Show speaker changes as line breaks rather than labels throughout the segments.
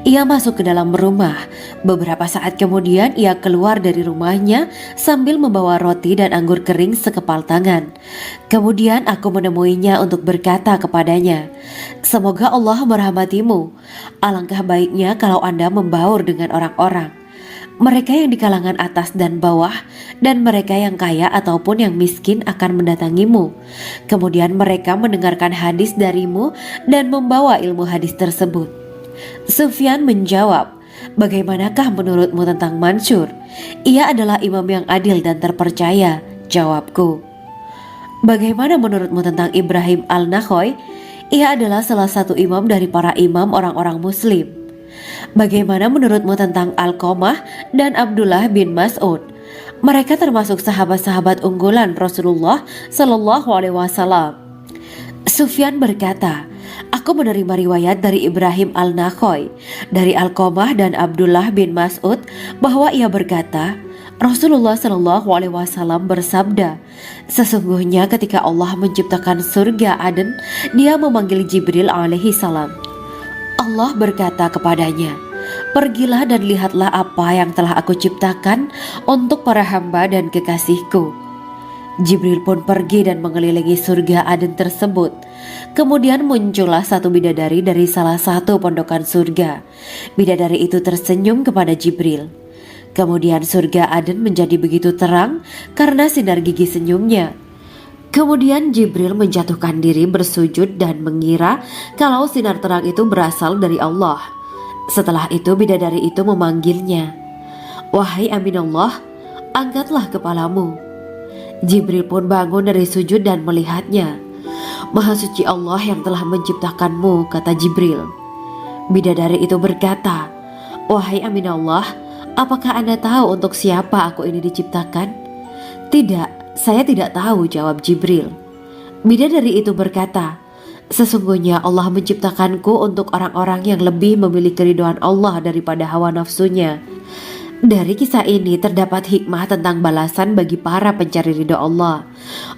Ia masuk ke dalam rumah. Beberapa saat kemudian ia keluar dari rumahnya sambil membawa roti dan anggur kering sekepal tangan. Kemudian aku menemuinya untuk berkata kepadanya, "Semoga Allah merahmatimu. Alangkah baiknya kalau Anda membaur dengan orang-orang. Mereka yang di kalangan atas dan bawah, dan mereka yang kaya ataupun yang miskin akan mendatangimu. Kemudian mereka mendengarkan hadis darimu dan membawa ilmu hadis tersebut." Sufyan menjawab, "Bagaimanakah menurutmu tentang Mansur? Ia adalah imam yang adil dan terpercaya." Jawabku, "Bagaimana menurutmu tentang Ibrahim al-Nakhoy? Ia adalah salah satu imam dari para imam orang-orang muslim." "Bagaimana menurutmu tentang Alqamah dan Abdullah bin Mas'ud? Mereka termasuk sahabat-sahabat unggulan Rasulullah Shallallahu Alaihi Wasallam." Sufyan berkata, "Aku menerima riwayat dari Ibrahim al-Nakhoy, dari Alqamah dan Abdullah bin Mas'ud bahwa ia berkata, Rasulullah Shallallahu Alaihi Wasallam bersabda, sesungguhnya ketika Allah menciptakan surga Aden, Dia memanggil Jibril alaihi salam. Allah berkata kepadanya, pergilah dan lihatlah apa yang telah aku ciptakan untuk para hamba dan kekasihku. Jibril pun pergi dan mengelilingi surga Aden tersebut. Kemudian muncullah satu bidadari dari salah satu pondokan surga. Bidadari itu tersenyum kepada Jibril. Kemudian surga Aden menjadi begitu terang karena sinar gigi senyumnya. Kemudian Jibril menjatuhkan diri bersujud dan mengira kalau sinar terang itu berasal dari Allah. Setelah itu bidadari itu memanggilnya, "Wahai Aminullah, angkatlah kepalamu." Jibril pun bangun dari sujud dan melihatnya. "Maha suci Allah yang telah menciptakanmu," kata Jibril. Bidadari itu berkata, "Wahai Aminullah, apakah Anda tahu untuk siapa aku ini diciptakan?" "Tidak, saya tidak tahu," jawab Jibril. Bidadari itu berkata, "Sesungguhnya Allah menciptakanku untuk orang-orang yang lebih memilih keridhaan Allah daripada hawa nafsunya." Dari kisah ini terdapat hikmah tentang balasan bagi para pencari ridho Allah.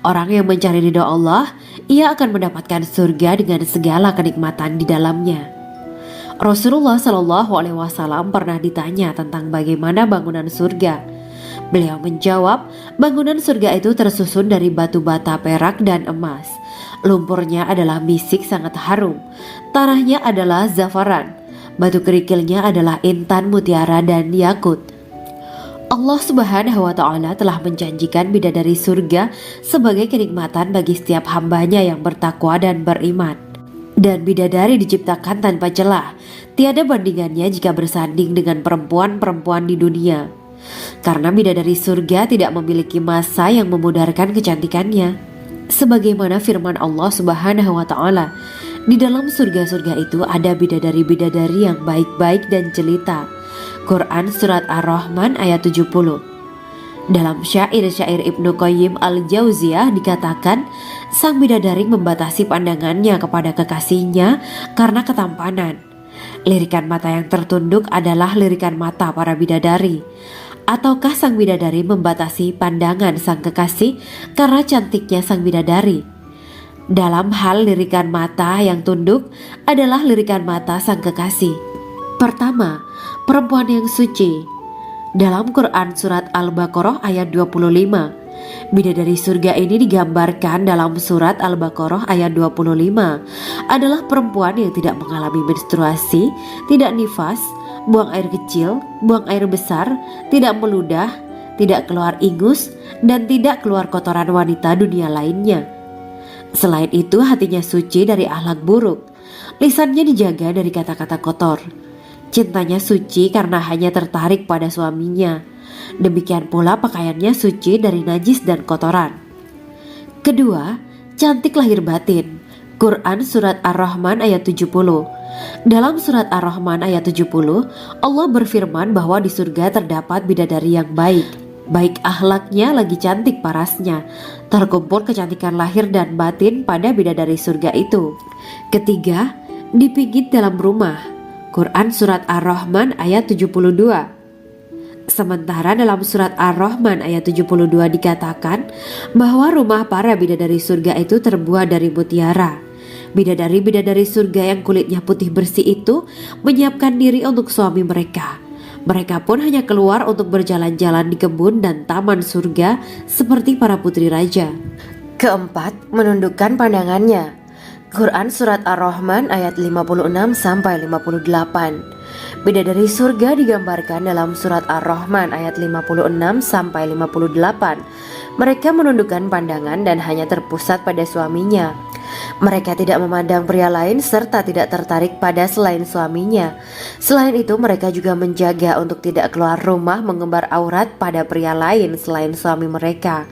Orang yang mencari ridho Allah, ia akan mendapatkan surga dengan segala kenikmatan di dalamnya. Rasulullah Shallallahu Alaihi Wasallam pernah ditanya tentang bagaimana bangunan surga. Beliau menjawab, bangunan surga itu tersusun dari batu bata, perak, dan emas. Lumpurnya adalah misik sangat harum. Tanahnya adalah zafaran. Batu kerikilnya adalah intan, mutiara, dan yakut. Allah Subhanahu wa Ta'ala telah menjanjikan bidadari surga sebagai kenikmatan bagi setiap hambanya yang bertakwa dan beriman. Dan bidadari diciptakan tanpa celah, tiada bandingannya jika bersanding dengan perempuan-perempuan di dunia. Karena bidadari surga tidak memiliki masa yang memudarkan kecantikannya. Sebagaimana firman Allah Subhanahu wa Ta'ala, di dalam surga-surga itu ada bidadari-bidadari yang baik-baik dan jelita. Quran Surat Ar-Rahman ayat 70. Dalam syair-syair Ibnu Qayyim al-Jauziyah dikatakan, sang bidadari membatasi pandangannya kepada kekasihnya karena ketampanan. Lirikan mata yang tertunduk adalah lirikan mata para bidadari. Ataukah sang bidadari membatasi pandangan sang kekasih karena cantiknya sang bidadari? Dalam hal lirikan mata yang tunduk adalah lirikan mata sang kekasih. Pertama, perempuan yang suci. Dalam Quran Surat Al-Baqarah ayat 25, bidadari surga ini digambarkan dalam Surat Al-Baqarah ayat 25 adalah perempuan yang tidak mengalami menstruasi, tidak nifas, buang air kecil, buang air besar, tidak meludah, tidak keluar ingus, dan tidak keluar kotoran wanita dunia lainnya. Selain itu hatinya suci dari akhlak buruk, lisannya dijaga dari kata-kata kotor. Cintanya suci karena hanya tertarik pada suaminya. Demikian pula pakaiannya suci dari najis dan kotoran. Kedua, cantik lahir batin. Quran Surat Ar-Rahman ayat 70. Dalam Surat Ar-Rahman ayat 70, Allah berfirman bahwa di surga terdapat bidadari yang baik. Baik akhlaknya lagi cantik parasnya. Terkumpul kecantikan lahir dan batin pada bidadari surga itu. Ketiga, dipijit dalam rumah. Quran Surat Ar-Rahman ayat 72. Sementara dalam Surat Ar-Rahman ayat 72 dikatakan bahwa rumah para bidadari surga itu terbuat dari mutiara. Bidadari-bidadari surga yang kulitnya putih bersih itu menyiapkan diri untuk suami mereka. Mereka pun hanya keluar untuk berjalan-jalan di kebun dan taman surga seperti para putri raja. Keempat, menundukkan pandangannya. Quran Surat Ar-Rahman ayat 56-58. Bidadari surga digambarkan dalam Surat Ar-Rahman ayat 56-58. Mereka menundukkan pandangan dan hanya terpusat pada suaminya. Mereka tidak memandang pria lain serta tidak tertarik pada selain suaminya. Selain itu, mereka juga menjaga untuk tidak keluar rumah mengembar aurat pada pria lain selain suami mereka.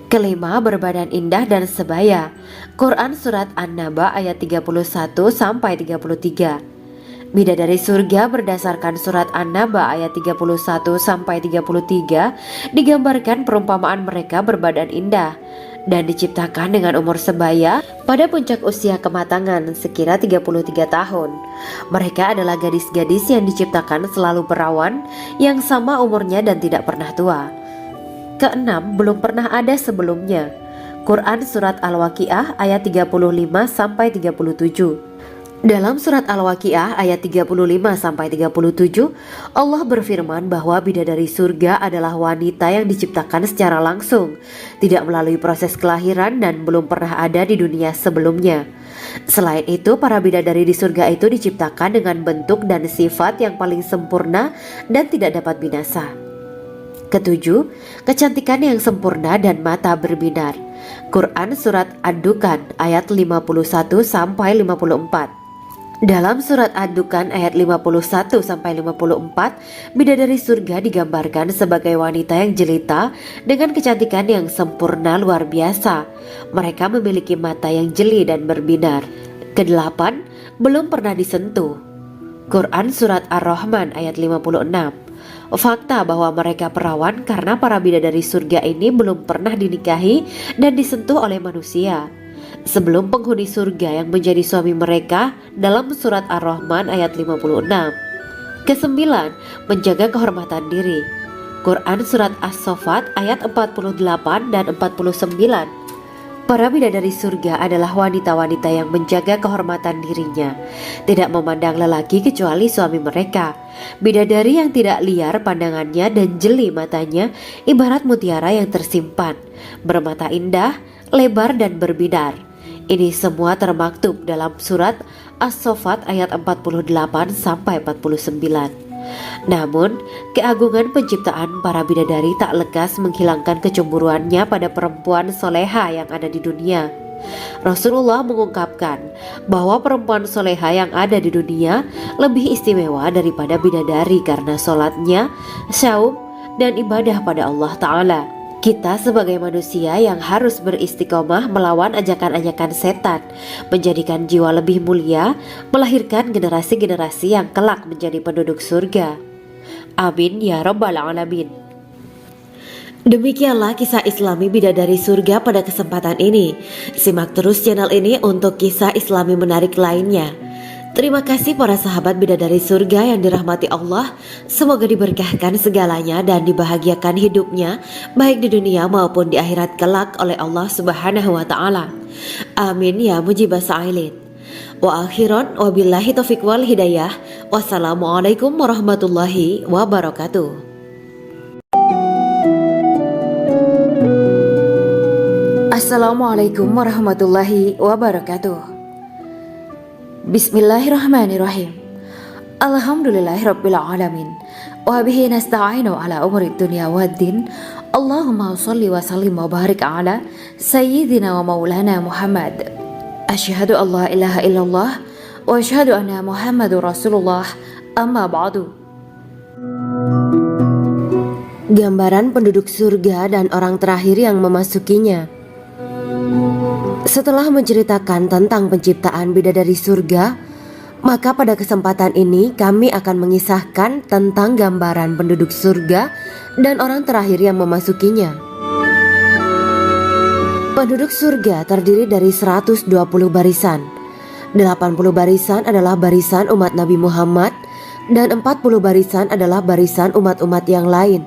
Kelima, berbadan indah dan sebaya. Quran Surat An-Naba ayat 31-33. Bidadari surga berdasarkan Surat An-Naba ayat 31-33 digambarkan perumpamaan mereka berbadan indah dan diciptakan dengan umur sebaya pada puncak usia kematangan sekira 33 tahun. Mereka adalah gadis-gadis yang diciptakan selalu perawan yang sama umurnya dan tidak pernah tua. Keenam, belum pernah ada sebelumnya. Quran Surat Al-Waqiah ayat 35-37. Dalam Surat Al-Waqiah ayat 35-37, Allah berfirman bahwa bidadari surga adalah wanita yang diciptakan secara langsung, tidak melalui proses kelahiran dan belum pernah ada di dunia sebelumnya. Selain itu, para bidadari di surga itu diciptakan dengan bentuk dan sifat yang paling sempurna dan tidak dapat binasa. Ketujuh, kecantikan yang sempurna dan mata berbinar. Quran Surat Ad-Dukan ayat 51-54. Dalam Surat Ad-Dukan ayat 51-54, bidadari surga digambarkan sebagai wanita yang jelita dengan kecantikan yang sempurna luar biasa. Mereka memiliki mata yang jeli dan berbinar. Kedelapan, belum pernah disentuh. Quran Surat Ar-Rahman ayat 56. Fakta bahwa mereka perawan karena para bidadari surga ini belum pernah dinikahi dan disentuh oleh manusia sebelum penghuni surga yang menjadi suami mereka dalam Surat Ar-Rahman ayat 56. Kesembilan, menjaga kehormatan diri. Quran Surat As-Saffat ayat 48 dan 49. Para bidadari surga adalah wanita-wanita yang menjaga kehormatan dirinya, tidak memandang lelaki kecuali suami mereka. Bidadari yang tidak liar pandangannya dan jeli matanya ibarat mutiara yang tersimpan, bermata indah, lebar dan berbinar. Ini semua termaktub dalam Surat As-Saffat ayat 48-49. Namun, keagungan penciptaan para bidadari tak lekas menghilangkan kecemburuannya pada perempuan soleha yang ada di dunia. Rasulullah mengungkapkan bahwa perempuan soleha yang ada di dunia lebih istimewa daripada bidadari karena sholatnya, syaum, dan ibadah pada Allah Ta'ala. Kita sebagai manusia yang harus beristiqomah melawan ajakan-ajakan setan, menjadikan jiwa lebih mulia, melahirkan generasi-generasi yang kelak menjadi penduduk surga. Amin ya Rabbal Alamin. Demikianlah kisah Islami bidadari surga pada kesempatan ini. Simak terus channel ini untuk kisah Islami menarik lainnya. Terima kasih para sahabat bidadari surga yang dirahmati Allah. Semoga diberkahkan segalanya dan dibahagiakan hidupnya baik di dunia maupun di akhirat kelak oleh Allah Subhanahu wa taala. Amin ya mujibah sa'ilin. Wa akhiran wabillahi taufiq wal hidayah. Wassalamualaikum warahmatullahi wabarakatuh. Assalamualaikum warahmatullahi wabarakatuh. Bismillahirrahmanirrahim. Alhamdulillahirabbil alamin. Wa bihi nasta'inu ala umuri dunya waddin. Allahumma shalli wa sallim wa barik ala sayyidina wa maulana Muhammad. Asyhadu an la ilaha illallah wa asyhadu anna Muhammadur Rasulullah. Amma ba'du. Gambaran penduduk surga dan orang terakhir yang memasukinya. Setelah menceritakan tentang penciptaan bidadari surga, maka pada kesempatan ini kami akan mengisahkan tentang gambaran penduduk surga dan orang terakhir yang memasukinya. Penduduk surga terdiri dari 120 barisan. 80 barisan adalah barisan umat Nabi Muhammad dan 40 barisan adalah barisan umat-umat yang lain.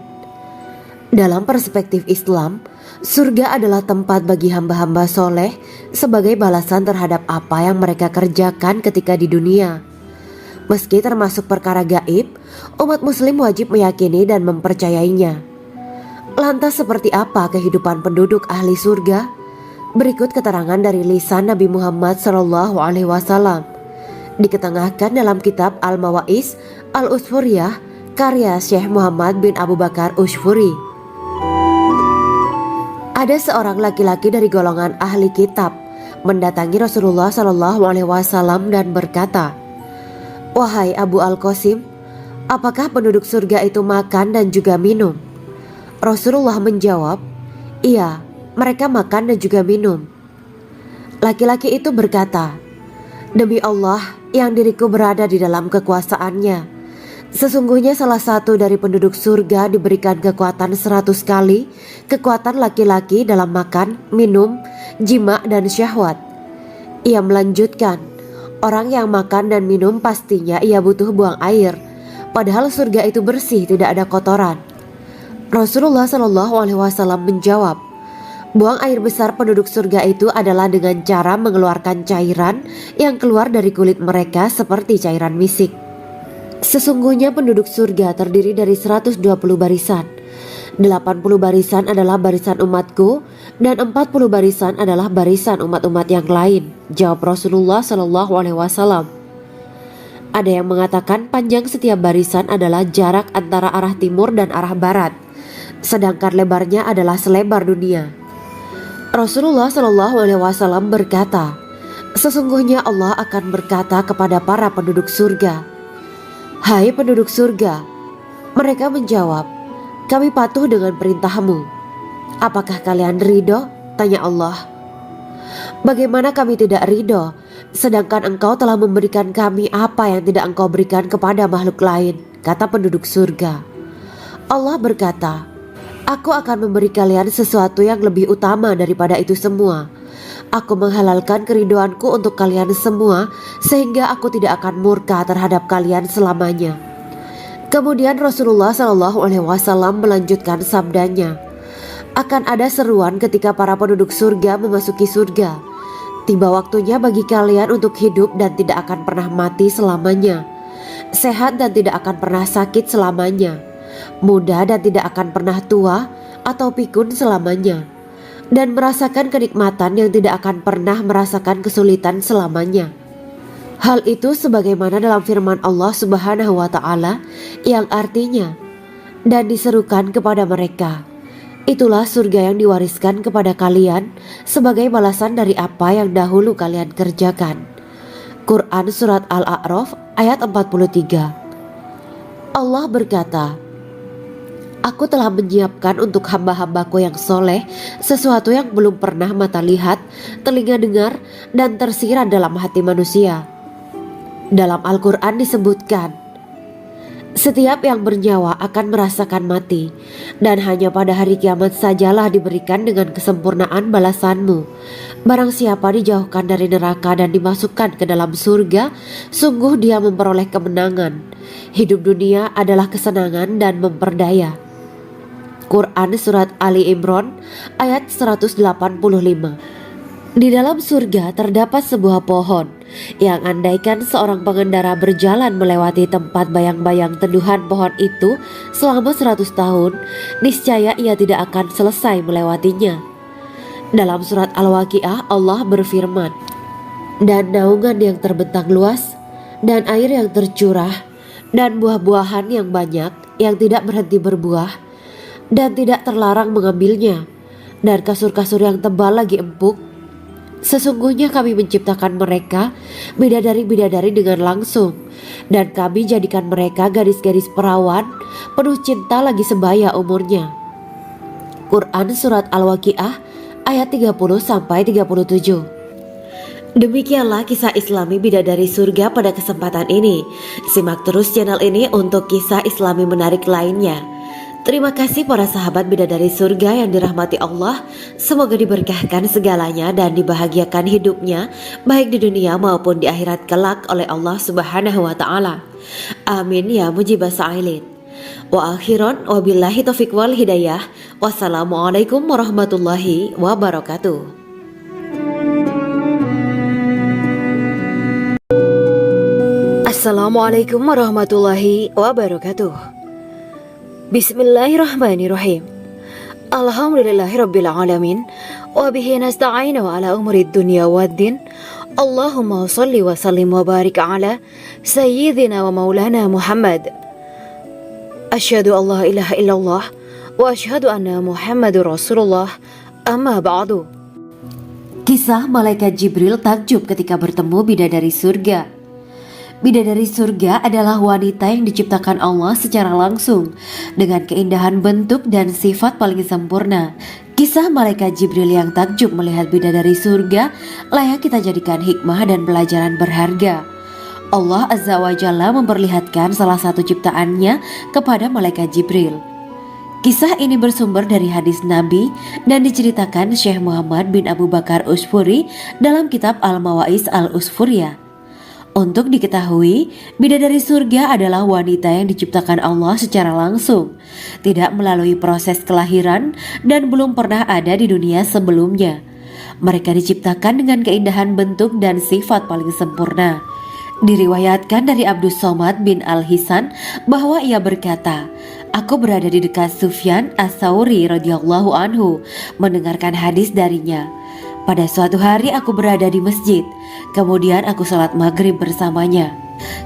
Dalam perspektif Islam, Surga adalah tempat bagi hamba-hamba soleh sebagai balasan terhadap apa yang mereka kerjakan ketika di dunia. Meski termasuk perkara gaib, umat muslim wajib meyakini dan mempercayainya. Lantas seperti apa kehidupan penduduk ahli surga? Berikut keterangan dari lisan Nabi Muhammad SAW, diketengahkan dalam kitab Al-Mawaiz Al-Usfuriyah karya Syekh Muhammad bin Abu Bakar Usfuri. Ada seorang laki-laki dari golongan ahli kitab mendatangi Rasulullah SAW dan berkata, "Wahai Abu Al-Qasim, apakah penduduk surga itu makan dan juga minum?" Rasulullah menjawab, "Iya, mereka makan dan juga minum." Laki-laki itu berkata, "Demi Allah yang diriku berada di dalam kekuasaannya, sesungguhnya salah satu dari penduduk surga diberikan kekuatan 100 kali kekuatan laki-laki dalam makan, minum, jima, dan syahwat." Ia melanjutkan, "Orang yang makan dan minum pastinya ia butuh buang air, padahal surga itu bersih, tidak ada kotoran." Rasulullah SAW menjawab, "Buang air besar penduduk surga itu adalah dengan cara mengeluarkan cairan yang keluar dari kulit mereka seperti cairan misik. Sesungguhnya penduduk surga terdiri dari 120 barisan. 80 barisan adalah barisan umatku dan 40 barisan adalah barisan umat-umat yang lain," jawab Rasulullah SAW. Ada yang mengatakan panjang setiap barisan adalah jarak antara arah timur dan arah barat, sedangkan lebarnya adalah selebar dunia. Rasulullah SAW berkata, "Sesungguhnya Allah akan berkata kepada para penduduk surga, 'Hai penduduk surga,' mereka menjawab, 'Kami patuh dengan perintahmu.' 'Apakah kalian ridho?' tanya Allah. 'Bagaimana kami tidak ridho, sedangkan engkau telah memberikan kami apa yang tidak engkau berikan kepada makhluk lain,' kata penduduk surga. Allah berkata, 'Aku akan memberi kalian sesuatu yang lebih utama daripada itu semua. Aku menghalalkan keridoanku untuk kalian semua sehingga aku tidak akan murka terhadap kalian selamanya.'" Kemudian Rasulullah SAW melanjutkan sabdanya, "Akan ada seruan ketika para penduduk surga memasuki surga. Tiba waktunya bagi kalian untuk hidup dan tidak akan pernah mati selamanya, sehat dan tidak akan pernah sakit selamanya, muda dan tidak akan pernah tua atau pikun selamanya, dan merasakan kenikmatan yang tidak akan pernah merasakan kesulitan selamanya." Hal itu sebagaimana dalam firman Allah Subhanahu wa Ta'ala yang artinya, "Dan diserukan kepada mereka, itulah surga yang diwariskan kepada kalian sebagai balasan dari apa yang dahulu kalian kerjakan." Quran Surat Al-A'raf ayat 43. Allah berkata, "Aku telah menyiapkan untuk hamba-hambaku yang soleh sesuatu yang belum pernah mata lihat, telinga dengar, dan tersirat dalam hati manusia." Dalam Al-Quran disebutkan, "Setiap yang bernyawa akan merasakan mati, dan hanya pada hari kiamat sajalah diberikan dengan kesempurnaan balasanmu. Barang siapa dijauhkan dari neraka dan dimasukkan ke dalam surga, sungguh dia memperoleh kemenangan. Hidup dunia adalah kesenangan dan memperdaya." Quran Surat Ali Imran ayat 185. Di dalam surga terdapat sebuah pohon yang andaikan seorang pengendara berjalan melewati tempat bayang-bayang teduhan pohon itu selama 100 tahun, niscaya ia tidak akan selesai melewatinya. Dalam surat Al-Waqiah Allah berfirman, "Dan naungan yang terbentang luas, dan air yang tercurah, dan buah-buahan yang banyak yang tidak berhenti berbuah, dan tidak terlarang mengambilnya, dan kasur-kasur yang tebal lagi empuk. Sesungguhnya kami menciptakan mereka bidadari-bidadari dengan langsung, dan kami jadikan mereka gadis-gadis perawan penuh cinta lagi sebaya umurnya." Quran Surat Al-Waqiah ayat 30-37. Demikianlah kisah Islami bidadari surga pada kesempatan ini. Simak terus channel ini untuk kisah Islami menarik lainnya. Terima kasih para sahabat bidadari surga yang dirahmati Allah. Semoga diberkahkan segalanya dan dibahagiakan hidupnya baik di dunia maupun di akhirat kelak oleh Allah Subhanahu wa Ta'ala. Amin ya mujibas sa'ilin. Wa akhiran wabillahi taufiq wal hidayah. Wassalamualaikum warahmatullahi wabarakatuh.
Assalamualaikum warahmatullahi wabarakatuh. Bismillahirrahmanirrahim. Alhamdulillahirabbil alamin wa bihi nasta'inu ala umurid dunya waddin. Allahumma shalli wa sallim wa barik ala sayyidina wa maulana Muhammad. Asyhadu an la ilaha illallah wa asyhadu anna Muhammadur Rasulullah. Amma ba'du.
Kisah malaikat Jibril takjub ketika bertemu bidadari surga. Bidadari surga adalah wanita yang diciptakan Allah secara langsung dengan keindahan bentuk dan sifat paling sempurna. Kisah malaikat Jibril yang takjub melihat bidadari surga layak kita jadikan hikmah dan pelajaran berharga. Allah Azza wa Jalla memperlihatkan salah satu ciptaannya kepada malaikat Jibril. Kisah ini bersumber dari hadis Nabi dan diceritakan Syekh Muhammad bin Abu Bakar Usfuri dalam kitab Al-Mawaiz Al-Usfuriyah. Untuk diketahui, bidadari surga adalah wanita yang diciptakan Allah secara langsung, tidak melalui proses kelahiran dan belum pernah ada di dunia sebelumnya. Mereka diciptakan dengan keindahan bentuk dan sifat paling sempurna. Diriwayatkan dari Abdus Somad bin Al-Hisan bahwa ia berkata, "Aku berada di dekat Sufyan Ats-Tsauri radhiyallahu anhu mendengarkan hadis darinya. Pada suatu hari aku berada di masjid, kemudian aku sholat maghrib bersamanya.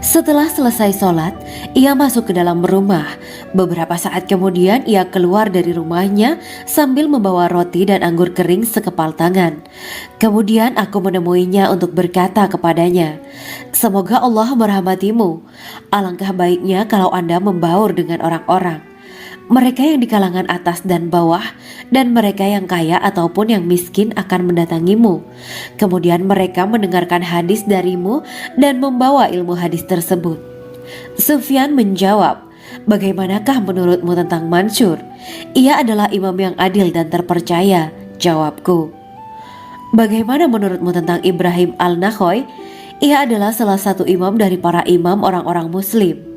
Setelah selesai sholat, ia masuk ke dalam rumah. Beberapa saat kemudian ia keluar dari rumahnya sambil membawa roti dan anggur kering sekepal tangan. Kemudian aku menemuinya untuk berkata kepadanya, 'Semoga Allah merahmatimu. Alangkah baiknya kalau Anda membaur dengan orang-orang. Mereka yang di kalangan atas dan bawah dan mereka yang kaya ataupun yang miskin akan mendatangimu. Kemudian mereka mendengarkan hadis darimu dan membawa ilmu hadis tersebut.' Sufyan menjawab, 'Bagaimanakah menurutmu tentang Mansur? Ia adalah imam yang adil dan terpercaya.' Jawabku, 'Bagaimana menurutmu tentang Ibrahim Al-Nakhoy? Ia adalah salah satu imam dari para imam orang-orang muslim.'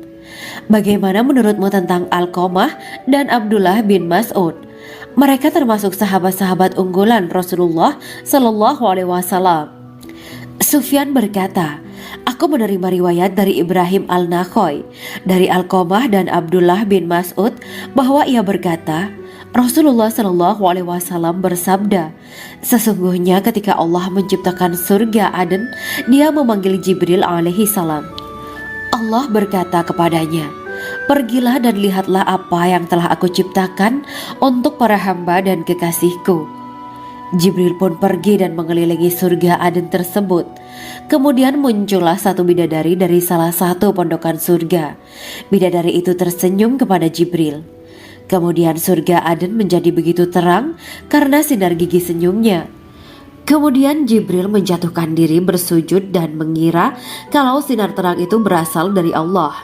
'Bagaimana menurutmu tentang Alqamah dan Abdullah bin Mas'ud? Mereka termasuk sahabat-sahabat unggulan Rasulullah Sallallahu Alaihi Wasallam.' Sufyan berkata, 'Aku menerima riwayat dari Ibrahim Al-Nakhoy, dari Alqamah dan Abdullah bin Mas'ud bahwa ia berkata, Rasulullah Sallallahu Alaihi Wasallam bersabda, sesungguhnya ketika Allah menciptakan surga Aden, Dia memanggil Jibril alaihi salam. Allah berkata kepadanya, pergilah dan lihatlah apa yang telah aku ciptakan untuk para hamba dan kekasihku. Jibril pun pergi dan mengelilingi surga Aden tersebut. Kemudian muncullah satu bidadari dari salah satu pondokan surga. Bidadari itu tersenyum kepada Jibril. Kemudian surga Aden menjadi begitu terang karena sinar gigi senyumnya. Kemudian Jibril menjatuhkan diri bersujud dan mengira kalau sinar terang itu berasal dari Allah.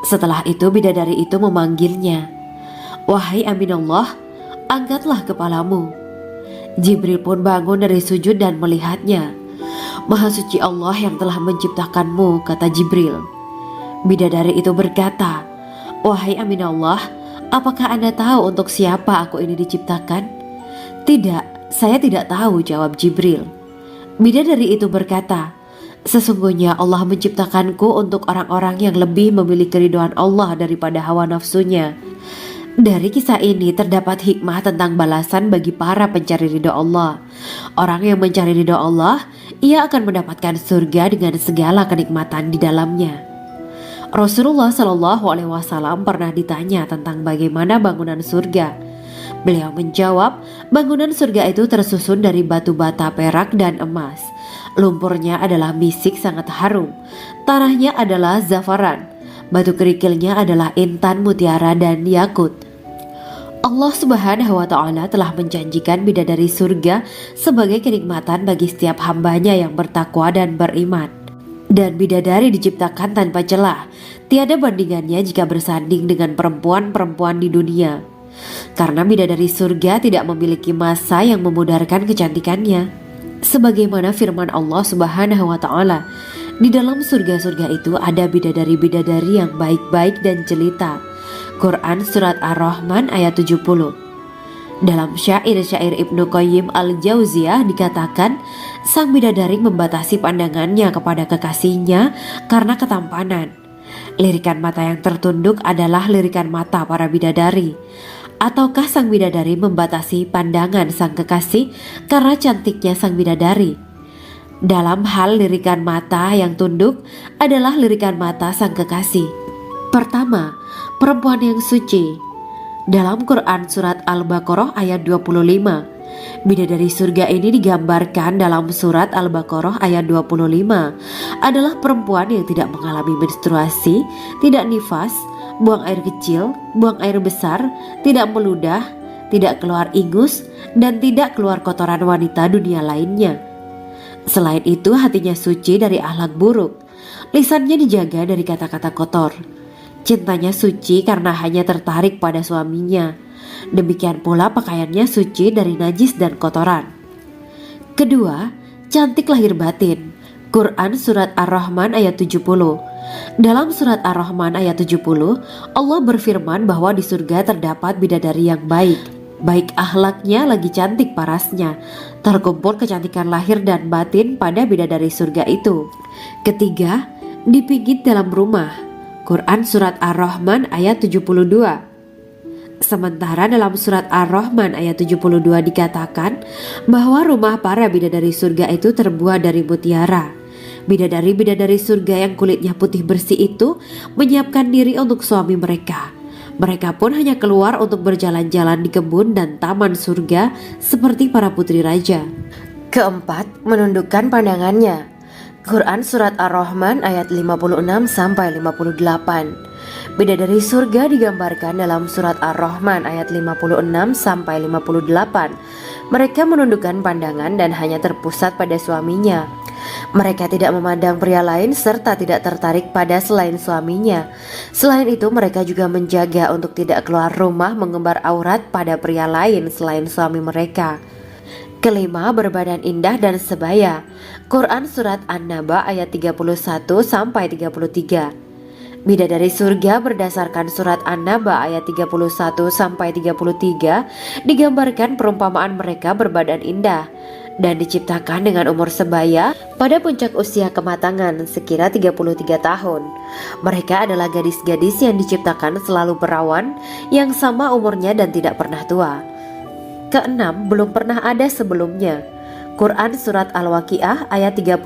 Setelah itu bidadari itu memanggilnya, wahai Aminullah, angkatlah kepalamu. Jibril pun bangun dari sujud dan melihatnya. Maha suci Allah yang telah menciptakanmu, kata Jibril. Bidadari itu berkata, wahai Aminullah, apakah Anda tahu untuk siapa aku ini diciptakan? Tidak. Saya tidak tahu, jawab Jibril. Bidadari itu berkata, sesungguhnya Allah menciptakanku untuk orang-orang yang lebih memilih keridhaan Allah daripada hawa nafsunya. Dari kisah ini terdapat hikmah tentang balasan bagi para pencari ridha Allah. Orang yang mencari ridha Allah, ia akan mendapatkan surga dengan segala kenikmatan di dalamnya. Rasulullah Shallallahu Alaihi Wasallam pernah ditanya tentang bagaimana bangunan surga. Beliau menjawab, bangunan surga itu tersusun dari batu bata, perak, dan emas. Lumpurnya adalah misik sangat harum. Tanahnya adalah zafaran. Batu kerikilnya adalah intan, mutiara, dan yakut. Allah Subhanahu wa Ta'ala telah menjanjikan bidadari surga sebagai kenikmatan bagi setiap hambanya yang bertakwa dan beriman. Dan bidadari diciptakan tanpa celah. Tiada bandingannya jika bersanding dengan perempuan-perempuan di dunia. Karena bidadari surga tidak memiliki masa yang memudarkan kecantikannya. Sebagaimana firman Allah Subhanahu wa Ta'ala, di dalam surga-surga itu ada bidadari-bidadari yang baik-baik dan jelita. Quran Surat Ar-Rahman ayat 70. Dalam syair-syair Ibnu Qayyim al-Jauziyah dikatakan, sang bidadari membatasi pandangannya kepada kekasihnya karena ketampanan. Lirikan mata yang tertunduk adalah lirikan mata para bidadari. Ataukah sang bidadari membatasi pandangan sang kekasih karena cantiknya sang bidadari? Dalam hal lirikan mata yang tunduk adalah lirikan mata sang kekasih. Pertama, perempuan yang suci. Dalam Quran surat Al-Baqarah ayat 25, bidadari surga ini digambarkan dalam surat Al-Baqarah ayat 25 adalah perempuan yang tidak mengalami menstruasi, tidak nifas, buang air kecil, buang air besar, tidak meludah, tidak keluar ingus, dan tidak keluar kotoran wanita dunia lainnya. Selain itu, hatinya suci dari akhlak buruk, lisannya dijaga dari kata-kata kotor. Cintanya suci karena hanya tertarik pada suaminya. Demikian pula pakaiannya suci dari najis dan kotoran. Kedua, cantik lahir batin. Quran surat Ar-Rahman ayat 70. Dalam surat Ar-Rahman ayat 70, Allah berfirman bahwa di surga terdapat bidadari yang baik. Baik akhlaknya lagi cantik parasnya. Terkumpul kecantikan lahir dan batin pada bidadari surga itu. Ketiga, dipijit dalam rumah. Quran surat Ar-Rahman ayat 72. Sementara dalam surat Ar-Rahman ayat 72 dikatakan bahwa rumah para bidadari surga itu terbuat dari mutiara. Bidadari-bidadari surga yang kulitnya putih bersih itu menyiapkan diri untuk suami mereka. Mereka pun hanya keluar untuk berjalan-jalan di kebun dan taman surga seperti para putri raja. Keempat, menundukkan pandangannya. Quran surat Ar-Rahman ayat 56 sampai 58. Bidadari surga digambarkan dalam surat Ar-Rahman ayat 56 sampai 58. Mereka menundukkan pandangan dan hanya terpusat pada suaminya. Mereka tidak memandang pria lain serta tidak tertarik pada selain suaminya. Selain itu, mereka juga menjaga untuk tidak keluar rumah mengembar aurat pada pria lain selain suami mereka. Kelima, berbadan indah dan sebaya. Quran surat An-Naba ayat 31 sampai 33. Bidadari surga berdasarkan surat An-Naba ayat 31 sampai 33 digambarkan perumpamaan mereka berbadan indah dan diciptakan dengan umur sebaya pada puncak usia kematangan sekira 33 tahun. Mereka adalah gadis-gadis yang diciptakan selalu perawan yang sama umurnya dan tidak pernah tua. Keenam, belum pernah ada sebelumnya. Quran surat Al-Waqiah ayat 35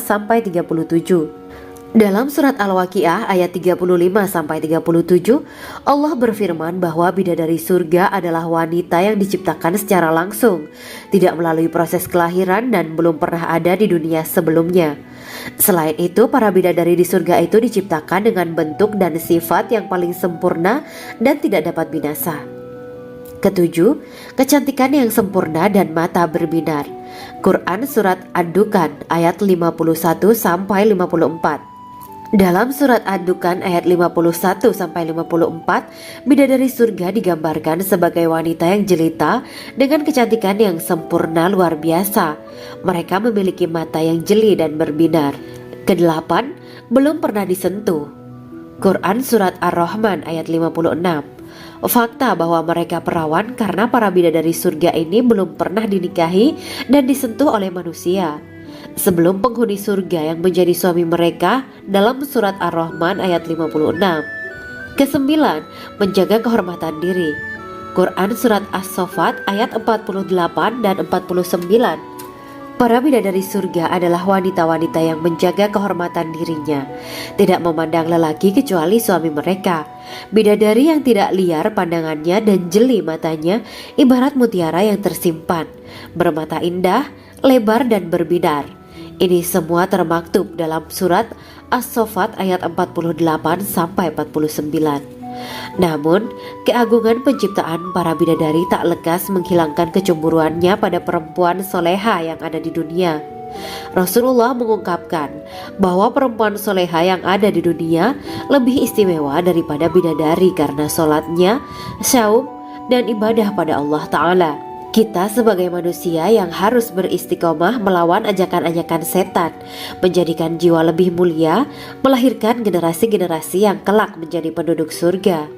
sampai 37. Dalam surat Al-Waqiah ayat 35 sampai 37, Allah berfirman bahwa bidadari surga adalah wanita yang diciptakan secara langsung, tidak melalui proses kelahiran dan belum pernah ada di dunia sebelumnya. Selain itu, para bidadari di surga itu diciptakan dengan bentuk dan sifat yang paling sempurna dan tidak dapat binasa. Ketujuh, kecantikan yang sempurna dan mata berbinar. Quran surat Ad-Dukan ayat 51 sampai 54. Dalam surat Ad-Dukan ayat 51 sampai 54, bidadari surga digambarkan sebagai wanita yang jelita dengan kecantikan yang sempurna luar biasa. Mereka memiliki mata yang jeli dan berbinar. Kedelapan, belum pernah disentuh. Quran surat Ar-Rahman ayat 56. Fakta bahwa mereka perawan karena para bidadari surga ini belum pernah dinikahi dan disentuh oleh manusia sebelum penghuni surga yang menjadi suami mereka dalam surat Ar-Rahman ayat 56. Kesembilan, menjaga kehormatan diri. Quran surat As-Saffat ayat 48 dan 49. Para bidadari surga adalah wanita-wanita yang menjaga kehormatan dirinya, tidak memandang lelaki kecuali suami mereka. Bidadari yang tidak liar pandangannya dan jeli matanya ibarat mutiara yang tersimpan, bermata indah, lebar dan berbinar. Ini semua termaktub dalam surat As-Saffat ayat 48 sampai 49. Namun, keagungan penciptaan para bidadari tak lekas menghilangkan kecemburuannya pada perempuan soleha yang ada di dunia. Rasulullah mengungkapkan bahwa perempuan soleha yang ada di dunia lebih istimewa daripada bidadari karena sholatnya, saum, dan ibadah pada Allah Ta'ala. Kita sebagai manusia yang harus beristiqomah melawan ajakan-ajakan setan, menjadikan jiwa lebih mulia, melahirkan generasi-generasi yang kelak menjadi penduduk surga.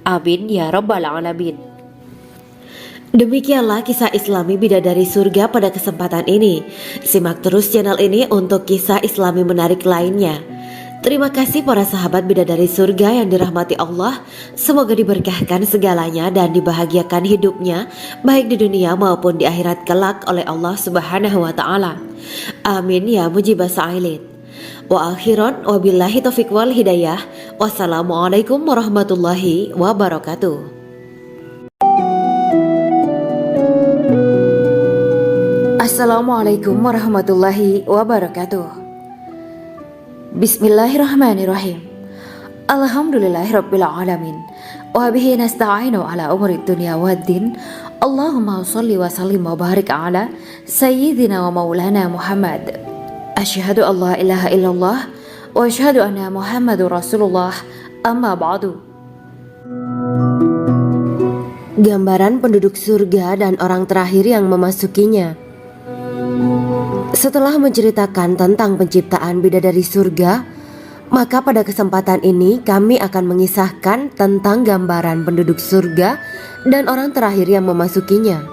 Amin ya rabbal alamin. Demikianlah kisah Islami bidadari surga pada kesempatan ini. Simak terus channel ini untuk kisah Islami menarik lainnya. Terima kasih para sahabat bidadari surga yang dirahmati Allah. Semoga diberkahkan segalanya dan dibahagiakan hidupnya baik di dunia maupun di akhirat kelak oleh Allah Subhanahu wa taala. Amin ya mujibah sa'ilin. Wa akhiran wabillahi taufiq wal hidayah. Wassalamualaikum warahmatullahi wabarakatuh.
Assalamualaikum warahmatullahi wabarakatuh. Bismillahirrahmanirrahim. Alhamdulillahirabbil alamin. Wa bihi nasta'inu ala umuri dunya waddin. Allahumma shalli wa sallim wa barik ala sayyidina wa maulana Muhammad. Asyhadu an la ilaha illallah wa asyhadu anna Muhammadur Rasulullah. Amma ba'du.
Gambaran penduduk surga dan orang terakhir yang memasukinya. Setelah menceritakan tentang penciptaan bidadari surga, maka pada kesempatan ini kami akan mengisahkan tentang gambaran penduduk surga dan orang terakhir yang memasukinya.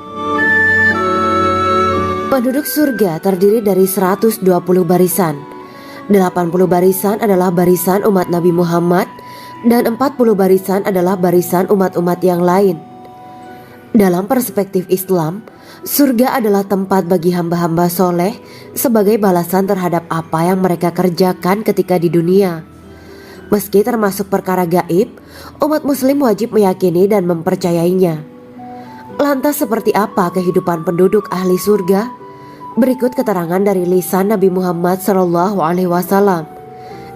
Penduduk surga terdiri dari 120 barisan. 80 barisan adalah barisan umat Nabi Muhammad dan 40 barisan adalah barisan umat-umat yang lain. Dalam perspektif Islam, surga adalah tempat bagi hamba-hamba soleh sebagai balasan terhadap apa yang mereka kerjakan ketika di dunia. Meski termasuk perkara gaib, umat muslim wajib meyakini dan mempercayainya. Lantas seperti apa kehidupan penduduk ahli surga? Berikut keterangan dari lisan Nabi Muhammad SAW.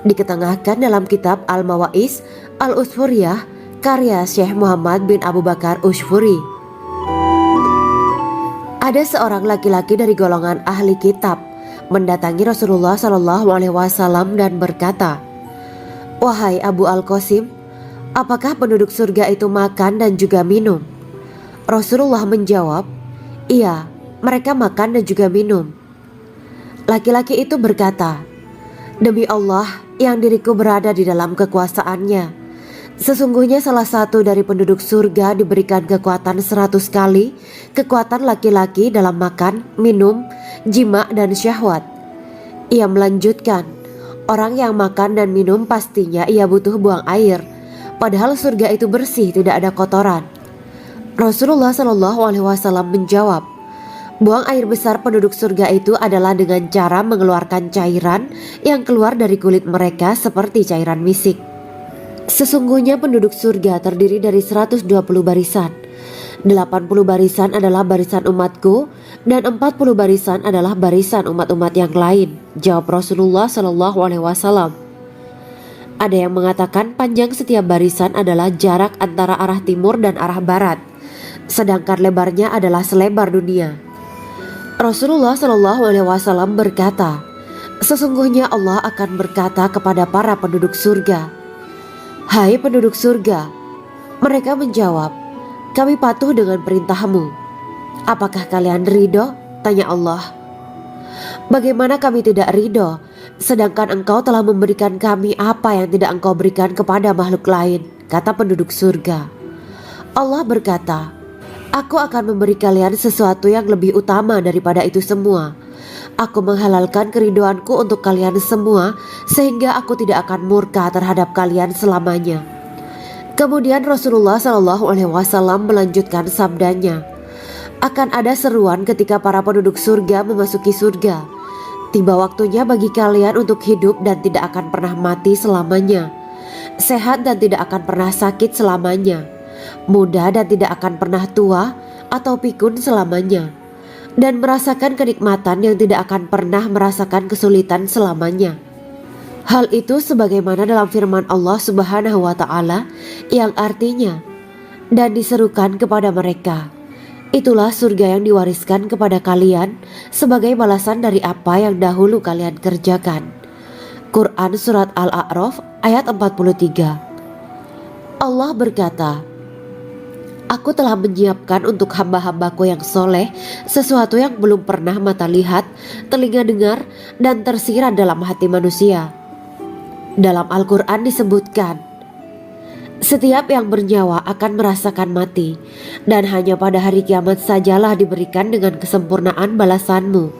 Diketengahkan dalam kitab Al-Mawa'is Al-Usfuriyah karya Syekh Muhammad bin Abu Bakar Ushfuri. Ada seorang laki-laki dari golongan ahli kitab mendatangi Rasulullah SAW dan berkata, "Wahai Abu Al-Qasim, apakah penduduk surga itu makan dan juga minum?" Rasulullah menjawab, "Iya, mereka makan dan juga minum." Laki-laki itu berkata, "Demi Allah yang diriku berada di dalam kekuasaannya, sesungguhnya salah satu dari penduduk surga diberikan kekuatan 100 kali kekuatan laki-laki dalam makan, minum, jima, dan syahwat." Ia melanjutkan, "Orang yang makan dan minum pastinya ia butuh buang air, padahal surga itu bersih, tidak ada kotoran." Rasulullah SAW menjawab, "Buang air besar penduduk surga itu adalah dengan cara mengeluarkan cairan yang keluar dari kulit mereka seperti cairan misik." Sesungguhnya penduduk surga terdiri dari 120 barisan. 80 barisan adalah barisan umatku dan 40 barisan adalah barisan umat-umat yang lain, jawab Rasulullah SAW. Ada yang mengatakan panjang setiap barisan adalah jarak antara arah timur dan arah barat, sedangkan lebarnya adalah selebar dunia. Rasulullah SAW berkata, "Sesungguhnya Allah akan berkata kepada para penduduk surga, 'Hai penduduk surga,' mereka menjawab, 'Kami patuh dengan perintahmu.' 'Apakah kalian ridho?' tanya Allah. 'Bagaimana kami tidak ridho, sedangkan engkau telah memberikan kami apa yang tidak engkau berikan kepada makhluk lain,' kata penduduk surga. Allah berkata, 'Aku akan memberi kalian sesuatu yang lebih utama daripada itu semua. Aku menghalalkan keridoanku untuk kalian semua sehingga aku tidak akan murka terhadap kalian selamanya.'" Kemudian Rasulullah SAW melanjutkan sabdanya, "Akan ada seruan ketika para penduduk surga memasuki surga. Tiba waktunya bagi kalian untuk hidup dan tidak akan pernah mati selamanya, sehat dan tidak akan pernah sakit selamanya, muda dan tidak akan pernah tua atau pikun selamanya, dan merasakan kenikmatan yang tidak akan pernah merasakan kesulitan selamanya." Hal itu sebagaimana dalam firman Allah Subhanahu wa taala yang artinya, "Dan diserukan kepada mereka, itulah surga yang diwariskan kepada kalian sebagai balasan dari apa yang dahulu kalian kerjakan." Quran Surat Al-A'raf ayat 43. Allah berkata, "Aku telah menyiapkan untuk hamba-hambaku yang soleh sesuatu yang belum pernah mata lihat, telinga dengar, dan tersirat dalam hati manusia." Dalam Al-Quran disebutkan, Setiap yang bernyawa akan merasakan mati, dan hanya pada hari kiamat sajalah diberikan dengan kesempurnaan balasanmu.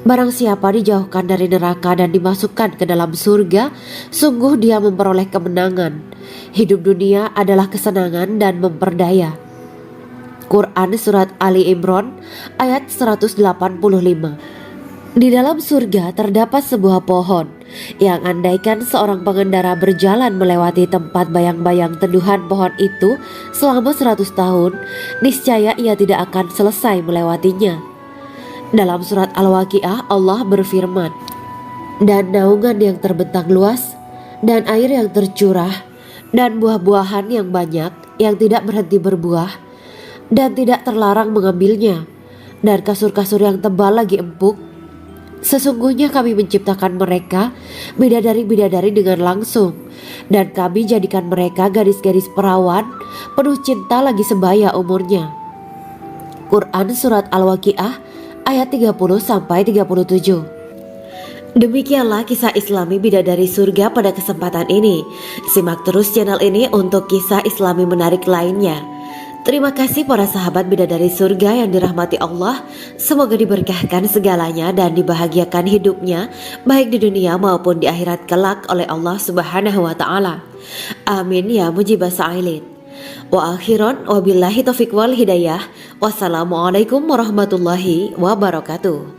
Barang siapa dijauhkan dari neraka dan dimasukkan ke dalam surga, sungguh dia memperoleh kemenangan. Hidup dunia adalah kesenangan dan memperdaya. Quran Surat Ali Imran ayat 185. Di dalam surga terdapat sebuah pohon yang andaikan seorang pengendara berjalan melewati tempat bayang-bayang teduhan pohon itu selama 100 tahun, niscaya ia tidak akan selesai melewatinya. Dalam surat Al-Waqiah Allah berfirman, "Dan naungan yang terbentang luas, dan air yang tercurah, dan buah-buahan yang banyak yang tidak berhenti berbuah, dan tidak terlarang mengambilnya, dan kasur-kasur yang tebal lagi empuk. Sesungguhnya kami menciptakan mereka bidadari-bidadari dengan langsung, dan kami jadikan mereka gadis-gadis perawan penuh cinta lagi sebaya umurnya." Quran Surat Al-Waqiah ayat 30-37. Demikianlah kisah Islami bidadari surga pada kesempatan ini. Simak terus channel ini untuk kisah Islami menarik lainnya. Terima kasih para sahabat bidadari surga yang dirahmati Allah. Semoga diberkahkan segalanya dan dibahagiakan hidupnya baik di dunia maupun di akhirat kelak oleh Allah Subhanahu wa taala. Amin ya mujibas sa'ilin. Wa akhiran wabillahi taufiq wal hidayah. Wassalamualaikum warahmatullahi wabarakatuh.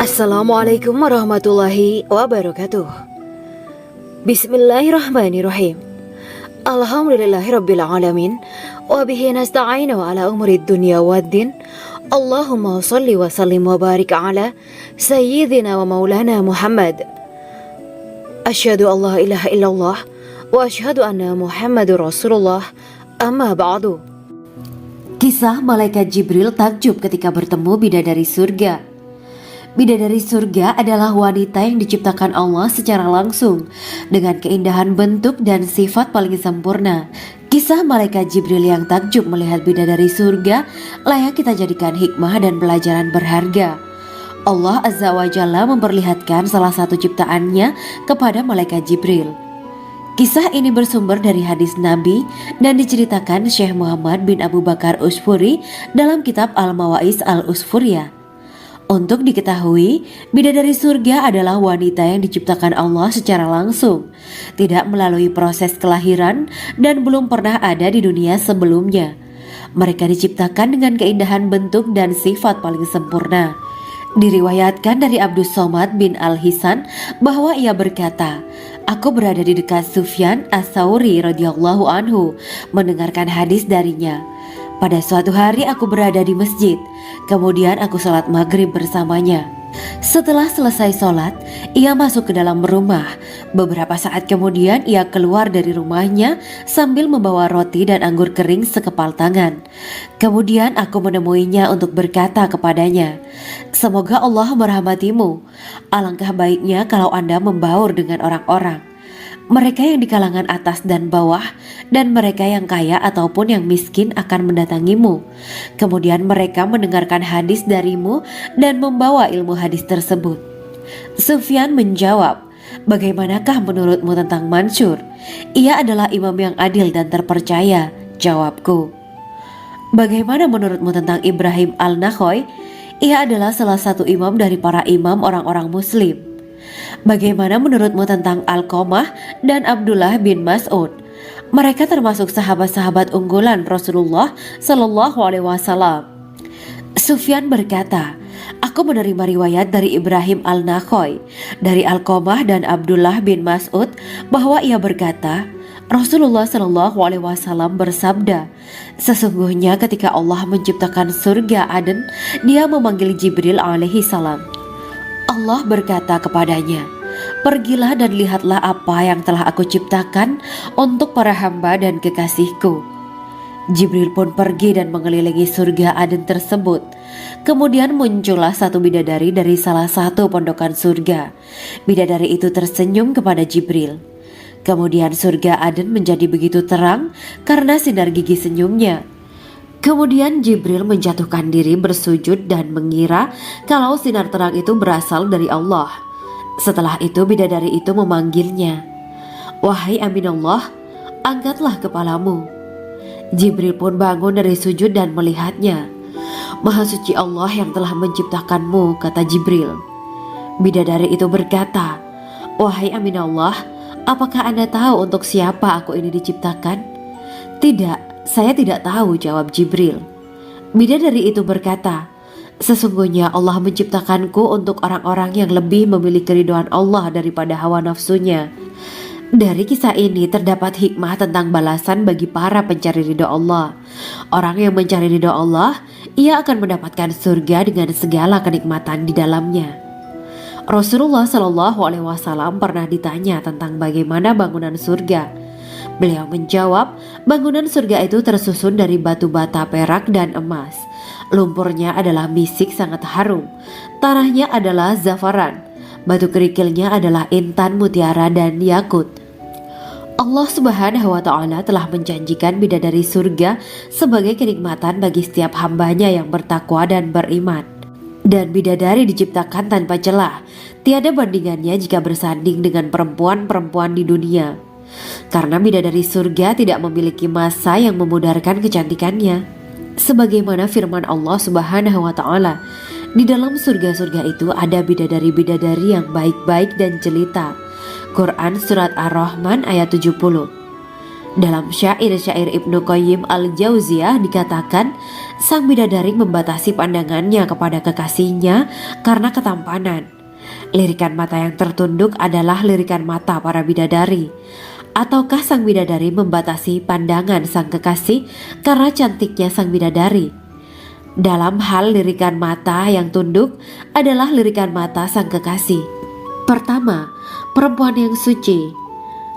Assalamualaikum warahmatullahi wabarakatuh. Bismillahirrahmanirrahim. Alhamdulillahirabbil alamin wa bihi nasta'inu ala umuri dunya waddin. Allahumma shalli wa sallim wa barik ala sayyidina wa maulana Muhammad. Asyhadu an la ilaha illallah wa asyhadu anna Muhammadur Rasulullah. Amma ba'du.
Kisah malaikat Jibril takjub ketika bertemu bidadari surga. Bidadari surga adalah wanita yang diciptakan Allah secara langsung dengan keindahan bentuk dan sifat paling sempurna. Kisah malaikat Jibril yang takjub melihat bidadari surga layak kita jadikan hikmah dan pelajaran berharga. Allah Azza wa Jalla memperlihatkan salah satu ciptaannya kepada malaikat Jibril. Kisah ini bersumber dari hadis Nabi dan diceritakan Syekh Muhammad bin Abu Bakar Usfuri dalam kitab Al-Mawaiz Al-Usfuriyah. Untuk diketahui, bidadari surga adalah wanita yang diciptakan Allah secara langsung, tidak melalui proses kelahiran dan belum pernah ada di dunia sebelumnya. Mereka diciptakan dengan keindahan bentuk dan sifat paling sempurna. Diriwayatkan dari Abdus Somad bin Al-Hisan bahwa ia berkata, "Aku berada di dekat Sufyan Ats-Tsauri radhiyallahu anhu mendengarkan hadis darinya. Pada suatu hari aku berada di masjid, kemudian aku sholat maghrib bersamanya. Setelah selesai sholat, ia masuk ke dalam rumah. Beberapa saat kemudian ia keluar dari rumahnya sambil membawa roti dan anggur kering sekepal tangan. Kemudian aku menemuinya untuk berkata kepadanya, 'Semoga Allah merahmatimu. Alangkah baiknya kalau Anda membaur dengan orang-orang. Mereka yang di kalangan atas dan bawah, dan mereka yang kaya ataupun yang miskin akan mendatangimu. Kemudian mereka mendengarkan hadis darimu dan membawa ilmu hadis tersebut.' Sufyan menjawab, 'Bagaimanakah menurutmu tentang Mansur? Ia adalah imam yang adil dan terpercaya.' Jawabku. 'Bagaimana menurutmu tentang Ibrahim Al-Nakhoy? Ia adalah salah satu imam dari para imam orang-orang muslim.' 'Bagaimana menurutmu tentang Alqamah dan Abdullah bin Mas'ud? Mereka termasuk sahabat-sahabat unggulan Rasulullah Sallallahu Alaihi Wasallam.' Sufyan berkata, 'Aku menerima riwayat dari Ibrahim Al-Nakhoy, dari Alqamah dan Abdullah bin Mas'ud bahwa ia berkata, Rasulullah Sallallahu Alaihi Wasallam bersabda, sesungguhnya ketika Allah menciptakan surga Aden, Dia memanggil Jibril alaihi salam. Allah berkata kepadanya, pergilah dan lihatlah apa yang telah aku ciptakan untuk para hamba dan kekasihku. Jibril pun pergi dan mengelilingi surga Aden tersebut. Kemudian muncullah satu bidadari dari salah satu pondokan surga. Bidadari itu tersenyum kepada Jibril. Kemudian surga Aden menjadi begitu terang karena sinar gigi senyumnya. Kemudian Jibril menjatuhkan diri bersujud dan mengira kalau sinar terang itu berasal dari Allah. Setelah itu bidadari itu memanggilnya, "Wahai Aminullah, angkatlah kepalamu." Jibril pun bangun dari sujud dan melihatnya. "Maha suci Allah yang telah menciptakanmu," kata Jibril. Bidadari itu berkata, "Wahai Aminullah, apakah Anda tahu untuk siapa aku ini diciptakan?" "Tidak, saya tidak tahu," jawab Jibril. Bidadari itu berkata, "Sesungguhnya Allah menciptakanku untuk orang-orang yang lebih memilih keridhaan Allah daripada hawa nafsunya." Dari kisah ini terdapat hikmah tentang balasan bagi para pencari ridho Allah. Orang yang mencari ridho Allah, ia akan mendapatkan surga dengan segala kenikmatan di dalamnya. Rasulullah Shallallahu Alaihi Wasallam pernah ditanya tentang bagaimana bangunan surga. Beliau menjawab, bangunan surga itu tersusun dari batu bata, perak, dan emas. Lumpurnya adalah misik sangat harum, tanahnya adalah zafaran, batu kerikilnya adalah intan, mutiara, dan yakut. Allah Subhanahu wa Ta'ala telah menjanjikan bidadari surga sebagai kenikmatan bagi setiap hambanya yang bertakwa dan beriman. Dan bidadari diciptakan tanpa celah, tiada bandingannya jika bersanding dengan perempuan-perempuan di dunia. Karena bidadari surga tidak memiliki masa yang memudarkan kecantikannya. Sebagaimana firman Allah Subhanahu wa Ta'ala, di dalam surga-surga itu ada bidadari-bidadari yang baik-baik dan jelita. Quran Surat Ar-Rahman ayat 70. Dalam syair-syair Ibnu Qayyim Al-Jauziyah dikatakan, sang bidadari membatasi pandangannya kepada kekasihnya karena ketampanan. Lirikan mata yang tertunduk adalah lirikan mata para bidadari. Ataukah sang bidadari membatasi pandangan sang kekasih karena cantiknya sang bidadari? Dalam hal lirikan mata yang tunduk adalah lirikan mata sang kekasih. Pertama, perempuan yang suci.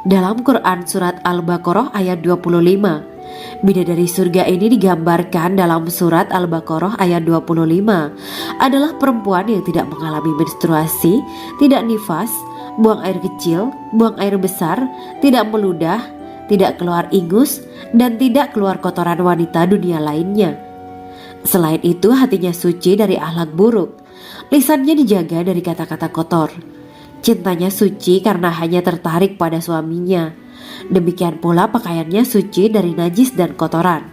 Dalam Quran Surat Al-Baqarah ayat 25, bidadari surga ini digambarkan dalam Surat Al-Baqarah ayat 25 adalah perempuan yang tidak mengalami menstruasi, tidak nifas, buang air kecil, buang air besar, tidak meludah, tidak keluar ingus, dan tidak keluar kotoran wanita dunia lainnya. Selain itu, hatinya suci dari akhlak buruk, lisannya dijaga dari kata-kata kotor. Cintanya suci karena hanya tertarik pada suaminya. Demikian pula pakaiannya suci dari najis dan kotoran.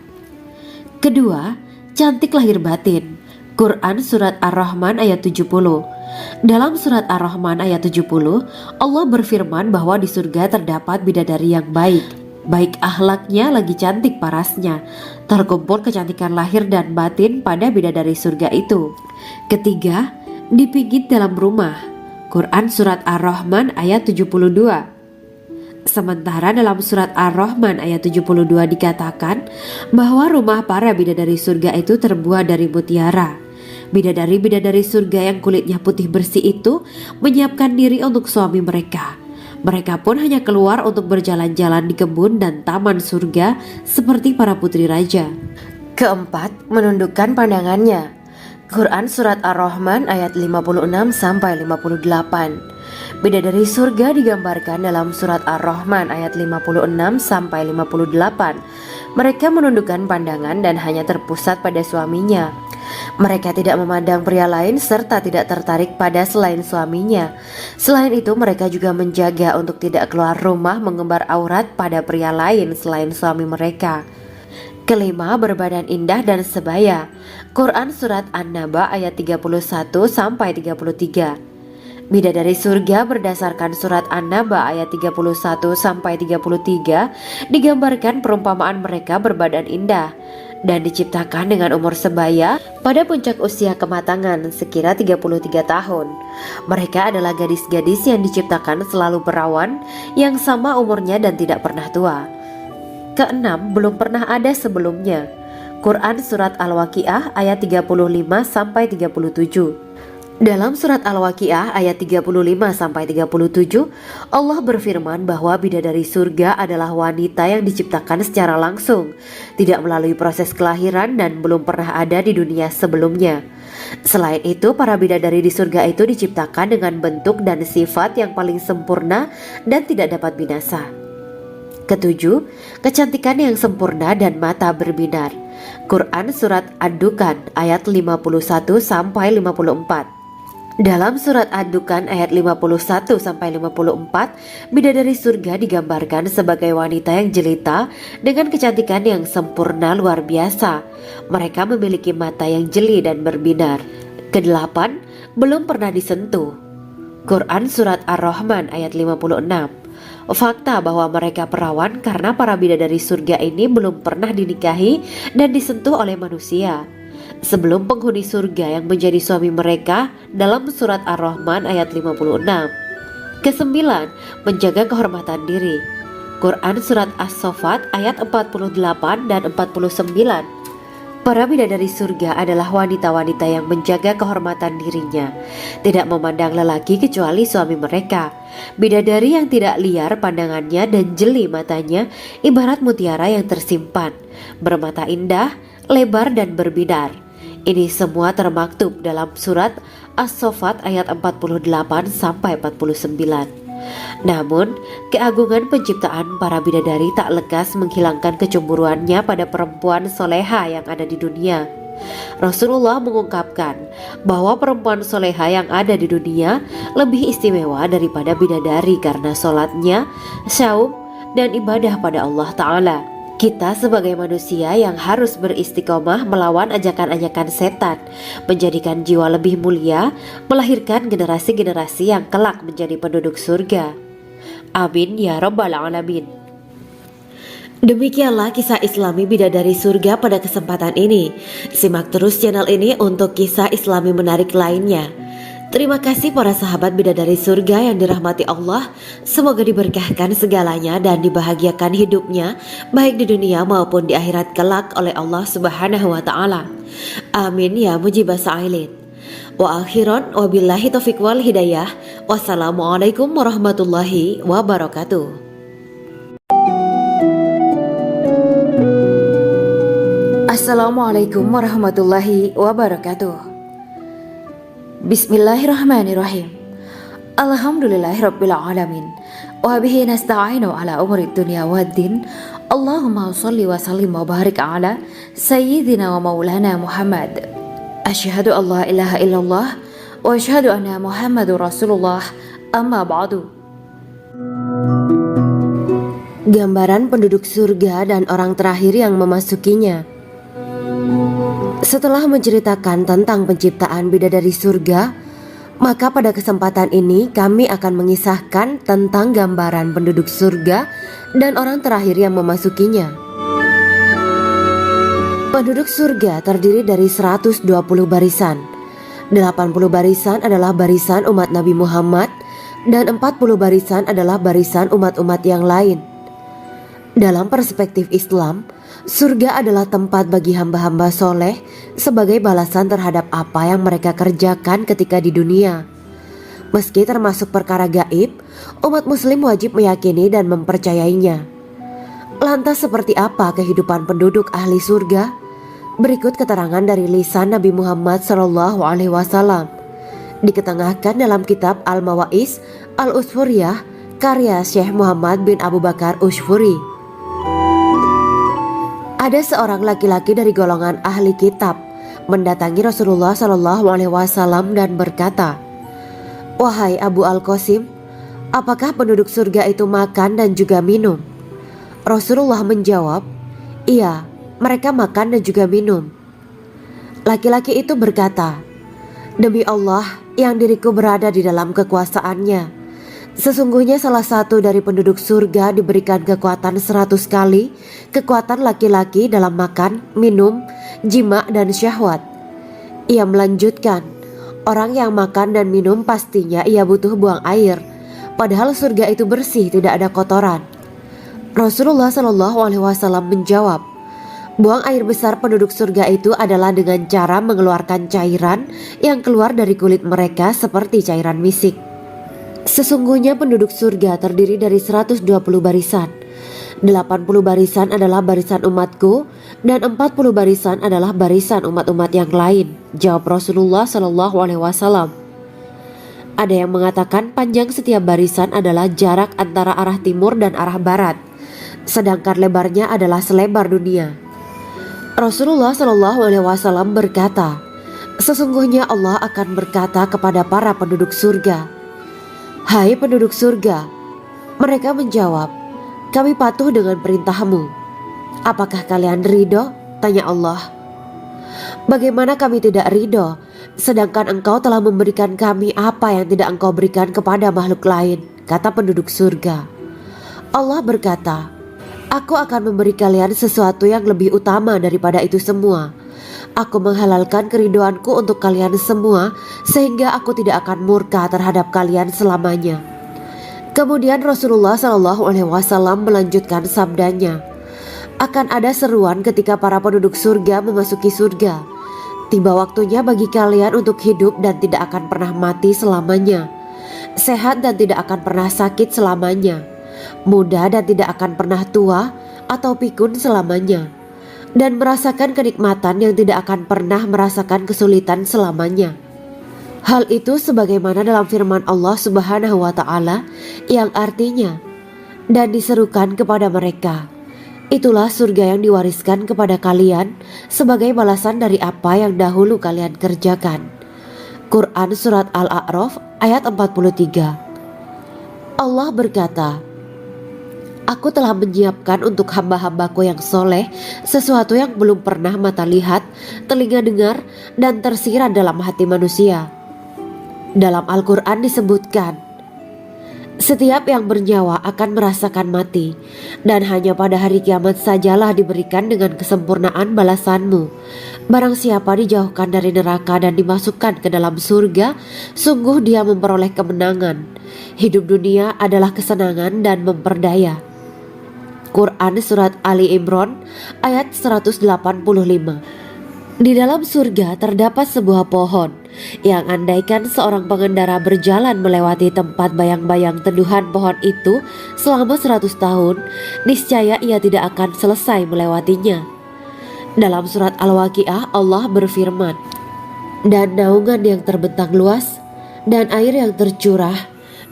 Kedua, cantik lahir batin. Quran Surat Ar-Rahman ayat 70. Dalam Surat Ar-Rahman ayat 70, Allah berfirman bahwa di surga terdapat bidadari yang baik. Baik akhlaknya lagi cantik parasnya. Terkumpul kecantikan lahir dan batin pada bidadari surga itu. Ketiga, dipijit dalam rumah. Quran Surat Ar-Rahman ayat 72. Sementara dalam Surat Ar-Rahman ayat 72 dikatakan bahwa rumah para bidadari surga itu terbuat dari mutiara. Bidadari-bidadari surga yang kulitnya putih bersih itu menyiapkan diri untuk suami mereka. Mereka pun hanya keluar untuk berjalan-jalan di kebun dan taman surga seperti para putri raja. Keempat, menundukkan pandangannya. Quran Surat Ar-Rahman ayat 56-58. Bidadari surga digambarkan dalam Surat Ar-Rahman ayat 56-58. Mereka menundukkan pandangan dan hanya terpusat pada suaminya. Mereka tidak memandang pria lain serta tidak tertarik pada selain suaminya. Selain itu, mereka juga menjaga untuk tidak keluar rumah mengembar aurat pada pria lain selain suami mereka. Kelima, berbadan indah dan sebaya. Quran Surat An-Naba ayat 31-33. Bidadari surga berdasarkan Surat An-Naba ayat 31-33 digambarkan perumpamaan mereka berbadan indah dan diciptakan dengan umur sebaya pada puncak usia kematangan sekira 33 tahun. Mereka adalah gadis-gadis yang diciptakan selalu perawan yang sama umurnya dan tidak pernah tua. Keenam, belum pernah ada sebelumnya. Quran Surat Al-Waqiah ayat 35-37. Dalam Surat Al-Waqiah ayat 35-37, Allah berfirman bahwa bidadari surga adalah wanita yang diciptakan secara langsung, tidak melalui proses kelahiran dan belum pernah ada di dunia sebelumnya. Selain itu, para bidadari di surga itu diciptakan dengan bentuk dan sifat yang paling sempurna dan tidak dapat binasa. Ketujuh, kecantikan yang sempurna dan mata berbinar. Quran Surat Ad-Dukhan ayat 51-54. Dalam surat Ad-Dukhan ayat 51-54, bidadari surga digambarkan sebagai wanita yang jelita dengan kecantikan yang sempurna luar biasa. Mereka memiliki mata yang jeli dan berbinar. Kedelapan, belum pernah disentuh. Quran surat Ar-Rahman ayat 56. Fakta bahwa mereka perawan karena para bidadari surga ini belum pernah dinikahi dan disentuh oleh manusia sebelum penghuni surga yang menjadi suami mereka dalam surat Ar-Rahman ayat 56. Kesembilan, menjaga kehormatan diri. Quran surat As-Saffat ayat 48 dan 49. Para bidadari surga adalah wanita-wanita yang menjaga kehormatan dirinya, tidak memandang lelaki kecuali suami mereka. Bidadari yang tidak liar pandangannya dan jeli matanya ibarat mutiara yang tersimpan, bermata indah, lebar dan berbinar. Ini semua termaktub dalam surat As-Saffat ayat 48 sampai 49. Namun, keagungan penciptaan para bidadari tak lekas menghilangkan kecemburuannya pada perempuan soleha yang ada di dunia. Rasulullah mengungkapkan bahwa perempuan soleha yang ada di dunia lebih istimewa daripada bidadari karena sholatnya, syaum, dan ibadah pada Allah Ta'ala. Kita sebagai manusia yang harus beristiqomah melawan ajakan-ajakan setan, menjadikan jiwa lebih mulia, melahirkan generasi-generasi yang kelak menjadi penduduk surga. Amin ya Rabbal Alamin. Demikianlah kisah Islami bidadari surga pada kesempatan ini. Simak terus channel ini untuk kisah Islami menarik lainnya. Terima kasih para sahabat bidadari surga yang dirahmati Allah. Semoga diberkahkan segalanya dan dibahagiakan hidupnya baik di dunia maupun di akhirat kelak oleh Allah Subhanahu wa taala. Amin ya mujibah sa'ilin. Wa akhiran wabillahi taufiq wal hidayah. Wassalamualaikum warahmatullahi wabarakatuh.
Assalamualaikum warahmatullahi wabarakatuh. Bismillahirrahmanirrahim. Alhamdulillahirabbil alamin. Wa bihi nasta'inu ala umuri dunya waddin. Allahumma shalli wa sallim wa barik ala sayyidina wa maulana Muhammad. Asyhadu an la ilaha illallah wa asyhadu anna Muhammadur Rasulullah. Amma ba'du.
Gambaran penduduk surga dan orang terakhir yang memasukinya. Setelah menceritakan tentang penciptaan bidadari surga, maka pada kesempatan ini kami akan mengisahkan tentang gambaran penduduk surga dan orang terakhir yang memasukinya. Penduduk surga terdiri dari 120 barisan. 80 barisan adalah barisan umat Nabi Muhammad dan 40 barisan adalah barisan umat-umat yang lain. Dalam perspektif Islam, surga adalah tempat bagi hamba-hamba soleh sebagai balasan terhadap apa yang mereka kerjakan ketika di dunia. Meski termasuk perkara gaib, umat muslim wajib meyakini dan mempercayainya. Lantas seperti apa kehidupan penduduk ahli surga? Berikut keterangan dari lisan Nabi Muhammad SAW, diketengahkan dalam kitab Al-Mawa'is Al-Usfuriyah karya Syekh Muhammad bin Abu Bakar Ushfuri. Ada seorang laki-laki dari golongan ahli kitab mendatangi Rasulullah SAW dan berkata, "Wahai Abu Al-Qasim, apakah penduduk surga itu makan dan juga minum?" Rasulullah menjawab, "Iya, mereka makan dan juga minum." Laki-laki itu berkata, "Demi Allah yang diriku berada di dalam kekuasaannya, sesungguhnya salah satu dari penduduk surga diberikan kekuatan 100 kali kekuatan laki-laki dalam makan, minum, jima dan syahwat." Ia melanjutkan, "Orang yang makan dan minum pastinya ia butuh buang air, padahal surga itu bersih, tidak ada kotoran." Rasulullah SAW menjawab, "Buang air besar penduduk surga itu adalah dengan cara mengeluarkan cairan yang keluar dari kulit mereka seperti cairan misik." Sesungguhnya penduduk surga terdiri dari 120 barisan. 80 barisan adalah barisan umatku dan 40 barisan adalah barisan umat-umat yang lain, jawab Rasulullah SAW. Ada yang mengatakan panjang setiap barisan adalah jarak antara arah timur dan arah barat, sedangkan lebarnya adalah selebar dunia. Rasulullah SAW berkata, Sesungguhnya Allah akan berkata kepada para penduduk surga, "Hai penduduk surga." Mereka menjawab, "Kami patuh dengan perintahmu." "Apakah kalian ridho?" tanya Allah. "Bagaimana kami tidak ridho, sedangkan engkau telah memberikan kami apa yang tidak engkau berikan kepada makhluk lain," kata penduduk surga. Allah berkata, "Aku akan memberi kalian sesuatu yang lebih utama daripada itu semua. Aku menghalalkan keridoanku untuk kalian semua, sehingga aku tidak akan murka terhadap kalian selamanya." Kemudian Rasulullah SAW melanjutkan sabdanya, "Akan ada seruan ketika para penduduk surga memasuki surga. Tiba waktunya bagi kalian untuk hidup dan tidak akan pernah mati selamanya, sehat dan tidak akan pernah sakit selamanya, muda dan tidak akan pernah tua atau pikun selamanya, dan merasakan kenikmatan yang tidak akan pernah merasakan kesulitan selamanya." Hal itu sebagaimana dalam firman Allah Subhanahu wa Ta'ala yang artinya, "Dan diserukan kepada mereka, itulah surga yang diwariskan kepada kalian sebagai balasan dari apa yang dahulu kalian kerjakan." Quran Surat Al-A'raf ayat 43. Allah berkata, "Aku telah menyiapkan untuk hamba-hambaku yang soleh sesuatu yang belum pernah mata lihat, telinga dengar, dan tersirat dalam hati manusia." Dalam Al-Quran disebutkan, "Setiap yang bernyawa akan merasakan mati, dan hanya pada hari kiamat sajalah diberikan dengan kesempurnaan balasanmu. Barang siapa dijauhkan dari neraka dan dimasukkan ke dalam surga, sungguh dia memperoleh kemenangan. Hidup dunia adalah kesenangan dan memperdaya." Quran Surat Ali Imran ayat 185. Di dalam surga terdapat sebuah pohon yang andaikan seorang pengendara berjalan melewati tempat bayang-bayang teduhan pohon itu selama 100 tahun, niscaya ia tidak akan selesai melewatinya. Dalam surat Al-Waqiah Allah berfirman, "Dan naungan yang terbentang luas, dan air yang tercurah,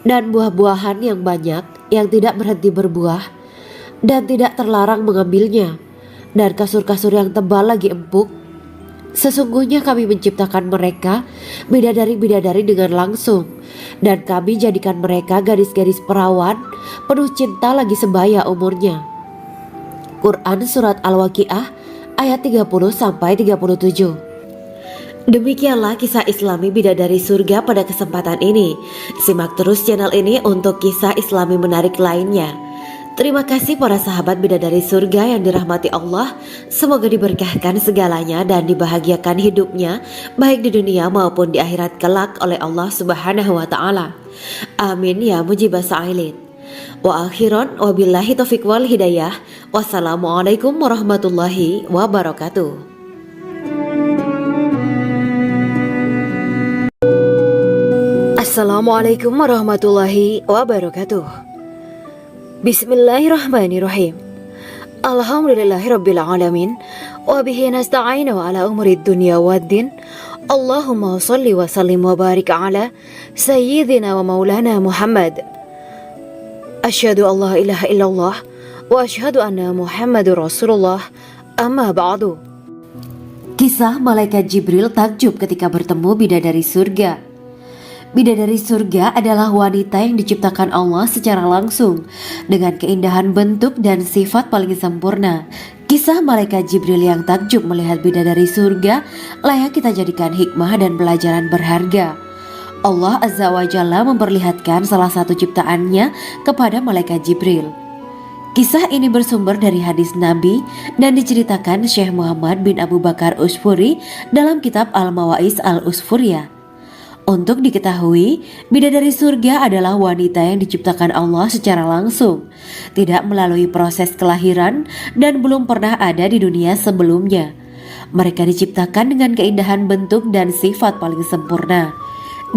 dan buah-buahan yang banyak yang tidak berhenti berbuah, dan tidak terlarang mengambilnya, dan kasur-kasur yang tebal lagi empuk. Sesungguhnya kami menciptakan mereka bidadari-bidadari dengan langsung, dan kami jadikan mereka gadis-gadis perawan penuh cinta lagi sebaya umurnya." Quran Surat Al-Waqiah ayat 30-37. Demikianlah kisah Islami bidadari surga pada kesempatan ini. Simak terus channel ini untuk kisah Islami menarik lainnya. Terima kasih para sahabat bidadari surga yang dirahmati Allah. Semoga diberkahkan segalanya dan dibahagiakan hidupnya, baik di dunia maupun di akhirat kelak oleh Allah Subhanahu wa Ta'ala. Amin ya mujibah sa'ilin. Wa akhiran wabillahi taufiq wal hidayah. Wassalamualaikum warahmatullahi wabarakatuh.
Assalamualaikum warahmatullahi wabarakatuh. Bismillahirrahmanirrahim. Alhamdulillahirabbil alamin wa bihi nasta'inu ala umuri dunya waddin. Allahumma shalli wa sallim wa barik ala sayyidina wa maulana Muhammad. Asyhadu an la ilaha illallah wa asyhadu anna Muhammadur Rasulullah. Amma ba'du.
Kisah malaikat Jibril takjub ketika bertemu bidadari surga. Bidadari surga adalah wanita yang diciptakan Allah secara langsung dengan keindahan bentuk dan sifat paling sempurna. Kisah malaikat Jibril yang takjub melihat bidadari surga layak kita jadikan hikmah dan pelajaran berharga. Allah Azza wa Jalla memperlihatkan salah satu ciptaannya kepada malaikat Jibril. Kisah ini bersumber dari hadis Nabi dan diceritakan Syekh Muhammad bin Abu Bakar Usfuri dalam kitab Al-Mawaiz Al-Usfuriyah. Untuk diketahui, bidadari surga adalah wanita yang diciptakan Allah secara langsung, tidak melalui proses kelahiran dan belum pernah ada di dunia sebelumnya. Mereka diciptakan dengan keindahan bentuk dan sifat paling sempurna.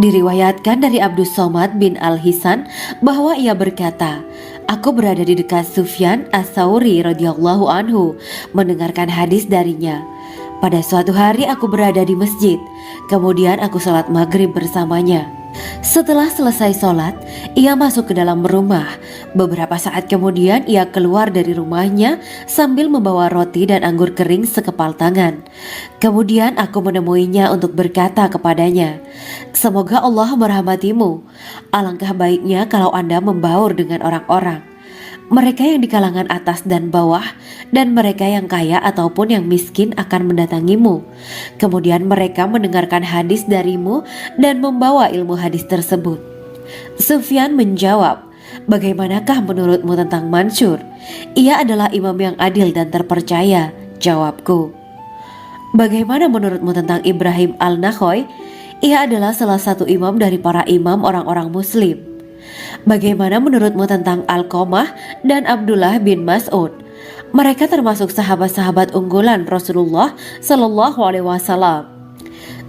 Diriwayatkan dari Abdus Somad bin Al-Hisan bahwa ia berkata, "Aku berada di dekat Sufyan As-Sauri radhiyallahu anhu mendengarkan hadis darinya. Pada suatu hari aku berada di masjid, kemudian aku sholat maghrib bersamanya. Setelah selesai sholat, ia masuk ke dalam rumah, Beberapa saat kemudian ia keluar dari rumahnya sambil membawa roti dan anggur kering sekepal tangan. Kemudian aku menemuinya untuk berkata kepadanya, "Semoga Allah merahmatimu. Alangkah baiknya kalau Anda membaur dengan orang-orang. Mereka yang di kalangan atas dan bawah, dan mereka yang kaya ataupun yang miskin akan mendatangimu. Kemudian mereka mendengarkan hadis darimu dan membawa ilmu hadis tersebut." Sufyan menjawab, "Bagaimanakah menurutmu tentang Mansur? Ia adalah imam yang adil dan terpercaya." Jawabku, "Bagaimana menurutmu tentang Ibrahim al-Nakhoy? Ia adalah salah satu imam dari para imam orang-orang muslim." "Bagaimana menurutmu tentang Alqamah dan Abdullah bin Mas'ud? Mereka termasuk sahabat-sahabat unggulan Rasulullah Shallallahu Alaihi Wasallam."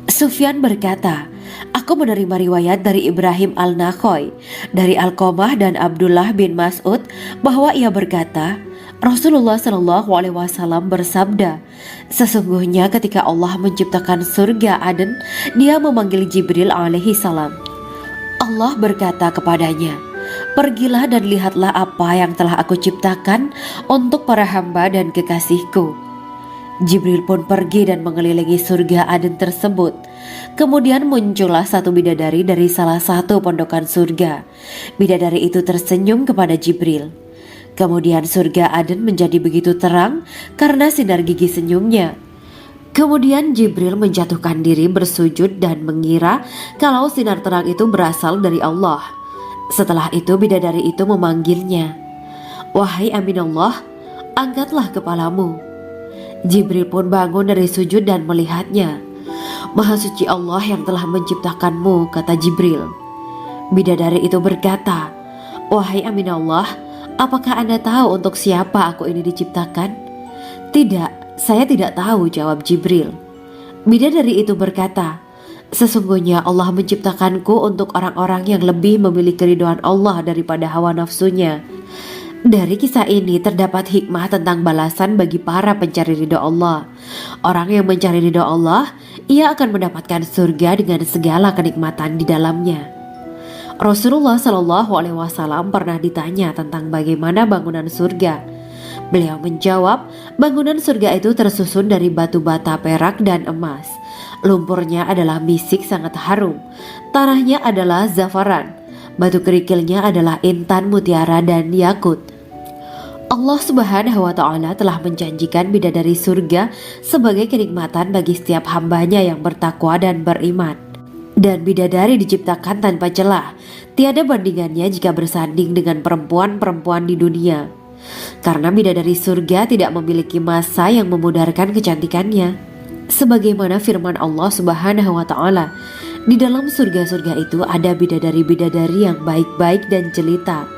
Sufyan berkata, "Aku menerima riwayat dari Ibrahim al-Nakhoy, dari Alqamah dan Abdullah bin Mas'ud bahwa ia berkata, Rasulullah Shallallahu Alaihi Wasallam bersabda, sesungguhnya ketika Allah menciptakan surga Aden, Dia memanggil Jibril alaihi salam. Allah berkata kepadanya, pergilah dan lihatlah apa yang telah aku ciptakan untuk para hamba dan kekasihku. Jibril pun pergi dan mengelilingi surga Aden tersebut. Kemudian muncullah satu bidadari dari salah satu pondokan surga. Bidadari itu tersenyum kepada Jibril. Kemudian surga Aden menjadi begitu terang karena sinar gigi senyumnya. Kemudian Jibril menjatuhkan diri bersujud dan mengira kalau sinar terang itu berasal dari Allah. Setelah itu bidadari itu memanggilnya, "Wahai Aminullah, angkatlah kepalamu." Jibril pun bangun dari sujud dan melihatnya. "Maha suci Allah yang telah menciptakanmu," kata Jibril. Bidadari itu berkata, "Wahai Aminullah, apakah Anda tahu untuk siapa aku ini diciptakan?" "Tidak, saya tidak tahu," jawab Jibril. Bidadari itu berkata, "Sesungguhnya Allah menciptakanku untuk orang-orang yang lebih memilih keridhaan Allah daripada hawa nafsunya." Dari kisah ini terdapat hikmah tentang balasan bagi para pencari ridho Allah. Orang yang mencari ridho Allah, ia akan mendapatkan surga dengan segala kenikmatan di dalamnya. Rasulullah Shallallahu Alaihi Wasallam pernah ditanya tentang bagaimana bangunan surga. Beliau menjawab, bangunan surga itu tersusun dari batu bata, perak, dan emas. Lumpurnya adalah misik sangat harum. Tanahnya adalah zafaran. Batu kerikilnya adalah intan, mutiara, dan yakut. Allah Subhanahu wa Ta'ala telah menjanjikan bidadari surga sebagai kenikmatan bagi setiap hambanya yang bertakwa dan beriman. Dan bidadari diciptakan tanpa celah, tiada bandingannya jika bersanding dengan perempuan-perempuan di dunia. Karena bidadari surga tidak memiliki masa yang memudarkan kecantikannya. Sebagaimana firman Allah Subhanahu wa Ta'ala, di dalam surga-surga itu ada bidadari-bidadari yang baik-baik dan jelita.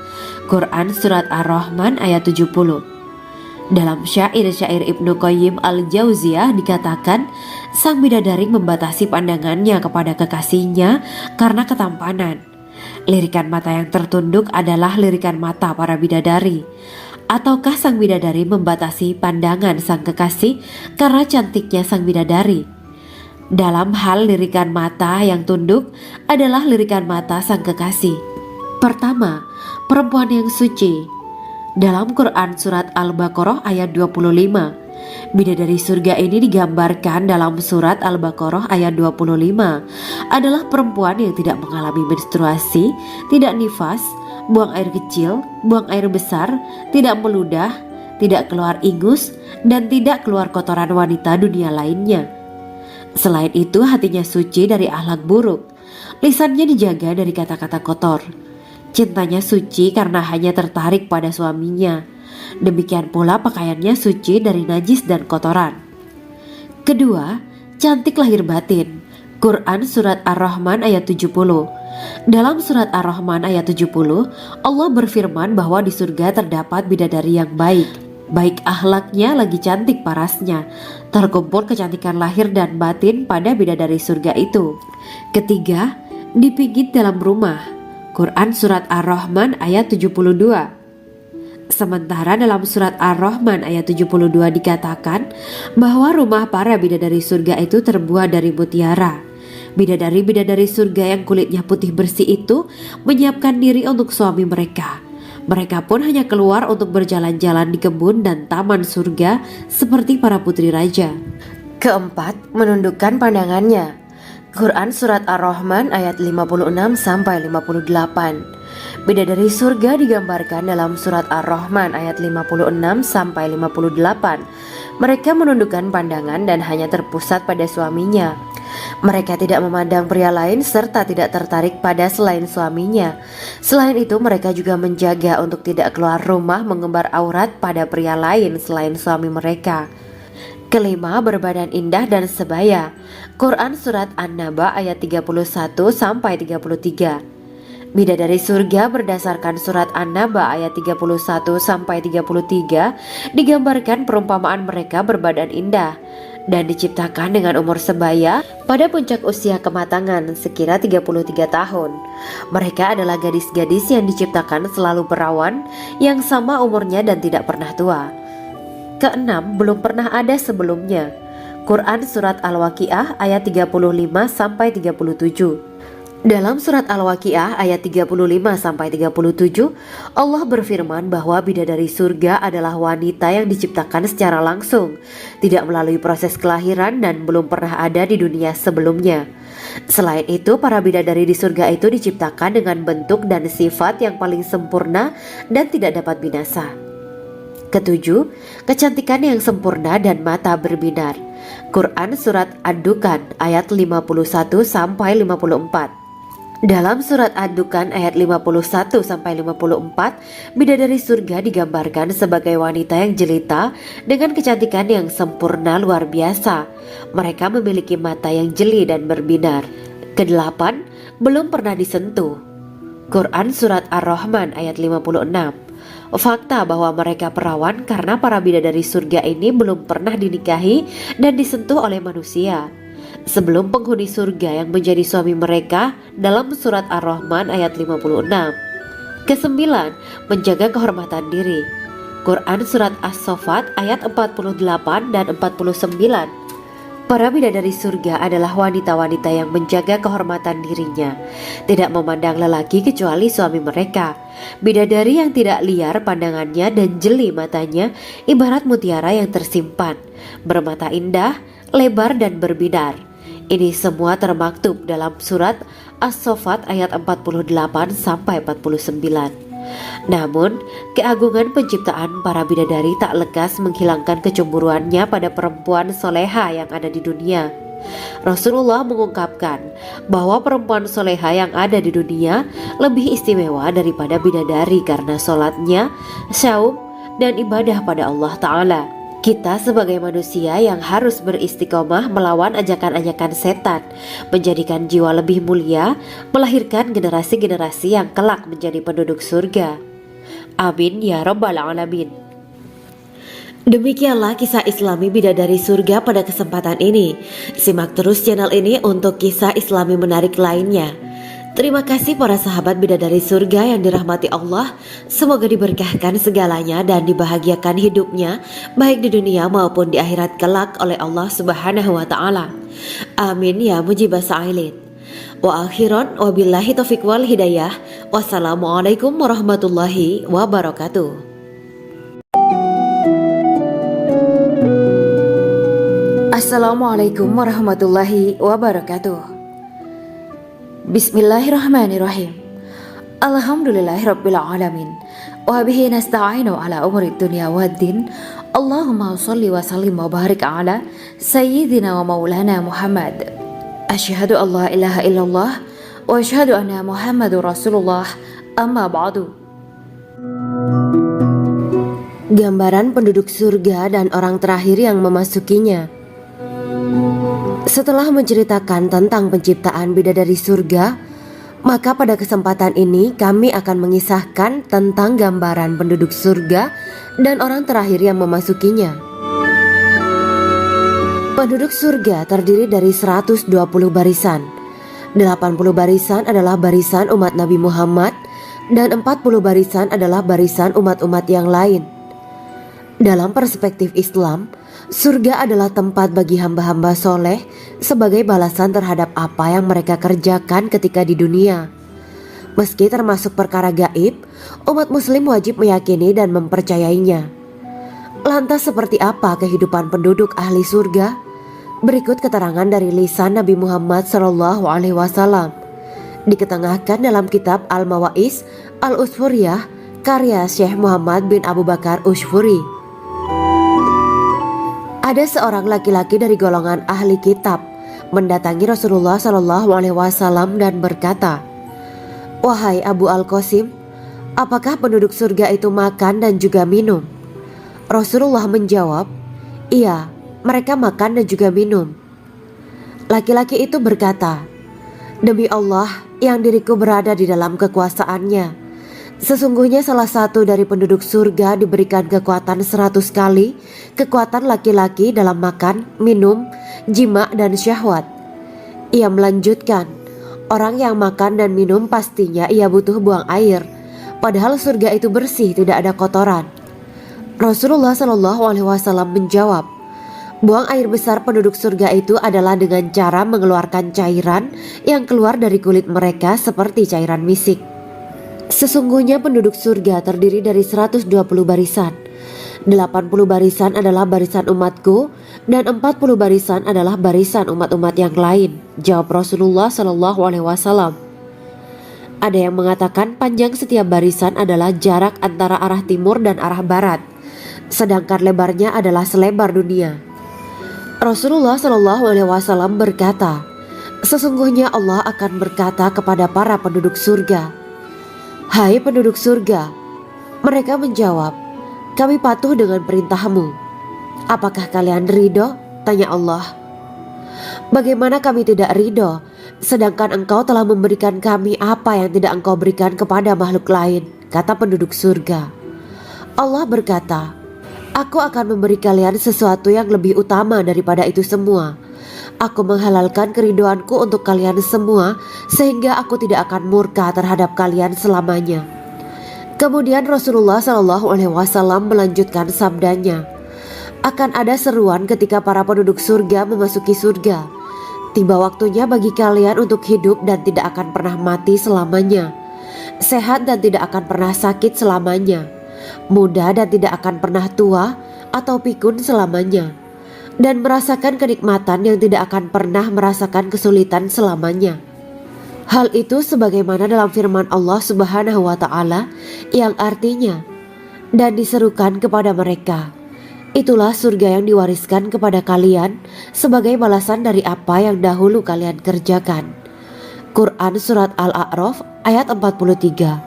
Quran Surat Ar-Rahman ayat 70. Dalam syair-syair Ibnu Qayyim al-Jauziyah dikatakan, sang bidadari membatasi pandangannya kepada kekasihnya karena ketampanan. Lirikan mata yang tertunduk adalah lirikan mata para bidadari. Ataukah sang bidadari membatasi pandangan sang kekasih karena cantiknya sang bidadari? Dalam hal lirikan mata yang tunduk adalah lirikan mata sang kekasih. Pertama, perempuan yang suci. Dalam Quran Surat Al-Baqarah ayat 25, bidadari surga ini digambarkan dalam Surat Al-Baqarah ayat 25 adalah perempuan yang tidak mengalami menstruasi, tidak nifas, buang air kecil, buang air besar, tidak meludah, tidak keluar ingus, dan tidak keluar kotoran wanita dunia lainnya. Selain itu hatinya suci dari akhlak buruk, lisannya dijaga dari kata-kata kotor. Cintanya suci karena hanya tertarik pada suaminya. Demikian pula pakaiannya suci dari najis dan kotoran. Kedua, cantik lahir batin. Quran Surat Ar-Rahman ayat 70. Dalam Surat Ar-Rahman ayat 70, Allah berfirman bahwa di surga terdapat bidadari yang baik. Baik akhlaknya lagi cantik parasnya. Terkumpul kecantikan lahir dan batin pada bidadari surga itu. Ketiga, dipijit dalam rumah. Quran Surat Ar-Rahman ayat 72. Sementara dalam Surat Ar-Rahman ayat 72 dikatakan bahwa rumah para bidadari surga itu terbuat dari mutiara. Bidadari-bidadari surga yang kulitnya putih bersih itu menyiapkan diri untuk suami mereka. Mereka pun hanya keluar untuk berjalan-jalan di kebun dan taman surga seperti para putri raja. Keempat, menundukkan pandangannya. Quran Surat Ar-Rahman ayat 56-58. Bidadari surga digambarkan dalam Surat Ar-Rahman ayat 56-58. Mereka menundukkan pandangan dan hanya terpusat pada suaminya. Mereka tidak memandang pria lain serta tidak tertarik pada selain suaminya. Selain itu, mereka juga menjaga untuk tidak keluar rumah mengembar aurat pada pria lain selain suami mereka. Kelima, berbadan indah dan sebaya. Quran Surat An-Naba ayat 31-33. Bidadari surga berdasarkan Surat An-Naba ayat 31-33 digambarkan perumpamaan mereka berbadan indah dan diciptakan dengan umur sebaya pada puncak usia kematangan sekira 33 tahun. Mereka adalah gadis-gadis yang diciptakan selalu perawan yang sama umurnya dan tidak pernah tua. Keenam, belum pernah ada sebelumnya. Quran Surat Al-Waqiah ayat 35-37. Dalam Surat Al-Waqiah ayat 35-37, Allah berfirman bahwa bidadari surga adalah wanita yang diciptakan secara langsung, tidak melalui proses kelahiran dan belum pernah ada di dunia sebelumnya. Selain itu, para bidadari di surga itu diciptakan dengan bentuk dan sifat yang paling sempurna dan tidak dapat binasa. Ketujuh, kecantikan yang sempurna dan mata berbinar. Quran Surat Ad-Dukan ayat 51-54. Dalam Surat Ad-Dukan ayat 51-54, bidadari surga digambarkan sebagai wanita yang jelita dengan kecantikan yang sempurna luar biasa. Mereka memiliki mata yang jeli dan berbinar. Kedelapan, belum pernah disentuh. Quran Surat Ar-Rahman ayat 56. Fakta bahwa mereka perawan karena para bidadari surga ini belum pernah dinikahi dan disentuh oleh manusia sebelum penghuni surga yang menjadi suami mereka dalam Surat Ar-Rahman ayat 56. Kesembilan, menjaga kehormatan diri. Quran Surat As-Saffat ayat 48 dan 49. Para bidadari surga adalah wanita-wanita yang menjaga kehormatan dirinya, tidak memandang lelaki kecuali suami mereka. Bidadari yang tidak liar pandangannya dan jeli matanya ibarat mutiara yang tersimpan, bermata indah, lebar dan berbinar. Ini semua termaktub dalam Surat As-Saffat ayat 48-49. Namun, keagungan penciptaan para bidadari tak lekas menghilangkan kecemburuannya pada perempuan soleha yang ada di dunia. Rasulullah mengungkapkan bahwa perempuan soleha yang ada di dunia lebih istimewa daripada bidadari karena sholatnya, syaum, dan ibadah pada Allah Ta'ala. Kita sebagai manusia yang harus beristiqomah melawan ajakan-ajakan setan, menjadikan jiwa lebih mulia, melahirkan generasi-generasi yang kelak menjadi penduduk surga. Amin ya Rabbal Alamin. Demikianlah kisah Islami bidadari surga pada kesempatan ini. Simak terus channel ini untuk kisah Islami menarik lainnya. Terima kasih para sahabat bidadari surga yang dirahmati Allah. Semoga diberkahkan segalanya dan dibahagiakan hidupnya baik di dunia maupun di akhirat kelak oleh Allah Subhanahu wa Ta'ala. Amin ya mujibah sa'ilin. Wa akhiran wabillahi taufiq wal hidayah. Wassalamualaikum warahmatullahi wabarakatuh. Assalamualaikum warahmatullahi wabarakatuh. Bismillahirrahmanirrahim. Alhamdulillahirabbil alamin. Wa bihi nasta'inu ala umuri dunya waddin. Allahumma shalli wa sallim wa barik ala sayyidina wa maulana Muhammad. Asyhadu an la ilaha illallah wa asyhadu anna Muhammadur Rasulullah. Amma ba'du. Gambaran penduduk surga dan orang terakhir yang memasukinya. Setelah menceritakan tentang penciptaan bidadari surga, maka pada kesempatan ini kami akan mengisahkan tentang gambaran penduduk surga dan orang terakhir yang memasukinya. Penduduk surga terdiri dari 120 barisan. 80 barisan adalah barisan umat Nabi Muhammad dan 40 barisan adalah barisan umat-umat yang lain. Dalam perspektif Islam, surga adalah tempat bagi hamba-hamba soleh sebagai balasan terhadap apa yang mereka kerjakan ketika di dunia. Meski termasuk perkara gaib, umat muslim wajib meyakini dan mempercayainya. Lantas seperti apa kehidupan penduduk ahli surga? Berikut keterangan dari lisan Nabi Muhammad SAW, diketengahkan dalam kitab Al-Mawa'is Al-Usfuriyah karya Syekh Muhammad bin Abu Bakar Usfuri. Ada seorang laki-laki dari golongan ahli kitab mendatangi Rasulullah SAW dan berkata, "Wahai Abu Al-Qasim, apakah penduduk surga itu makan dan juga minum?" Rasulullah menjawab, "Iya, mereka makan dan juga minum." Laki-laki itu berkata, "Demi Allah yang diriku berada di dalam kekuasaannya, sesungguhnya salah satu dari penduduk surga diberikan kekuatan 100 kali kekuatan laki-laki dalam makan, minum, jima dan syahwat." Ia melanjutkan, "Orang yang makan dan minum pastinya ia butuh buang air, padahal surga itu bersih, tidak ada kotoran." Rasulullah SAW menjawab, "Buang air besar penduduk surga itu adalah dengan cara mengeluarkan cairan yang keluar dari kulit mereka seperti cairan misik. Sesungguhnya penduduk surga terdiri dari 120 barisan. 80 barisan adalah barisan umatku dan 40 barisan adalah barisan umat-umat yang lain," jawab Rasulullah SAW. Ada yang mengatakan panjang setiap barisan adalah jarak antara arah timur dan arah barat, sedangkan lebarnya adalah selebar dunia. Rasulullah SAW berkata, "Sesungguhnya Allah akan berkata kepada para penduduk surga, 'Hai penduduk surga,' mereka menjawab, 'Kami patuh dengan perintahmu.' 'Apakah kalian ridho?' tanya Allah. 'Bagaimana kami tidak ridho, sedangkan engkau telah memberikan kami apa yang tidak engkau berikan kepada makhluk lain,' kata penduduk surga. Allah berkata, 'Aku akan memberi kalian sesuatu yang lebih utama daripada itu semua. Aku menghalalkan keridoanku untuk kalian semua sehingga aku tidak akan murka terhadap kalian selamanya.'" Kemudian Rasulullah SAW melanjutkan sabdanya, "Akan ada seruan ketika para penduduk surga memasuki surga. Tiba waktunya bagi kalian untuk hidup dan tidak akan pernah mati selamanya, sehat dan tidak akan pernah sakit selamanya, muda dan tidak akan pernah tua atau pikun selamanya, dan merasakan kenikmatan yang tidak akan pernah merasakan kesulitan selamanya." Hal itu sebagaimana dalam firman Allah Subhanahu wa Ta'ala yang artinya, "Dan diserukan kepada mereka, itulah surga yang diwariskan kepada kalian sebagai balasan dari apa yang dahulu kalian kerjakan." Quran Surat Al-A'raf ayat 43.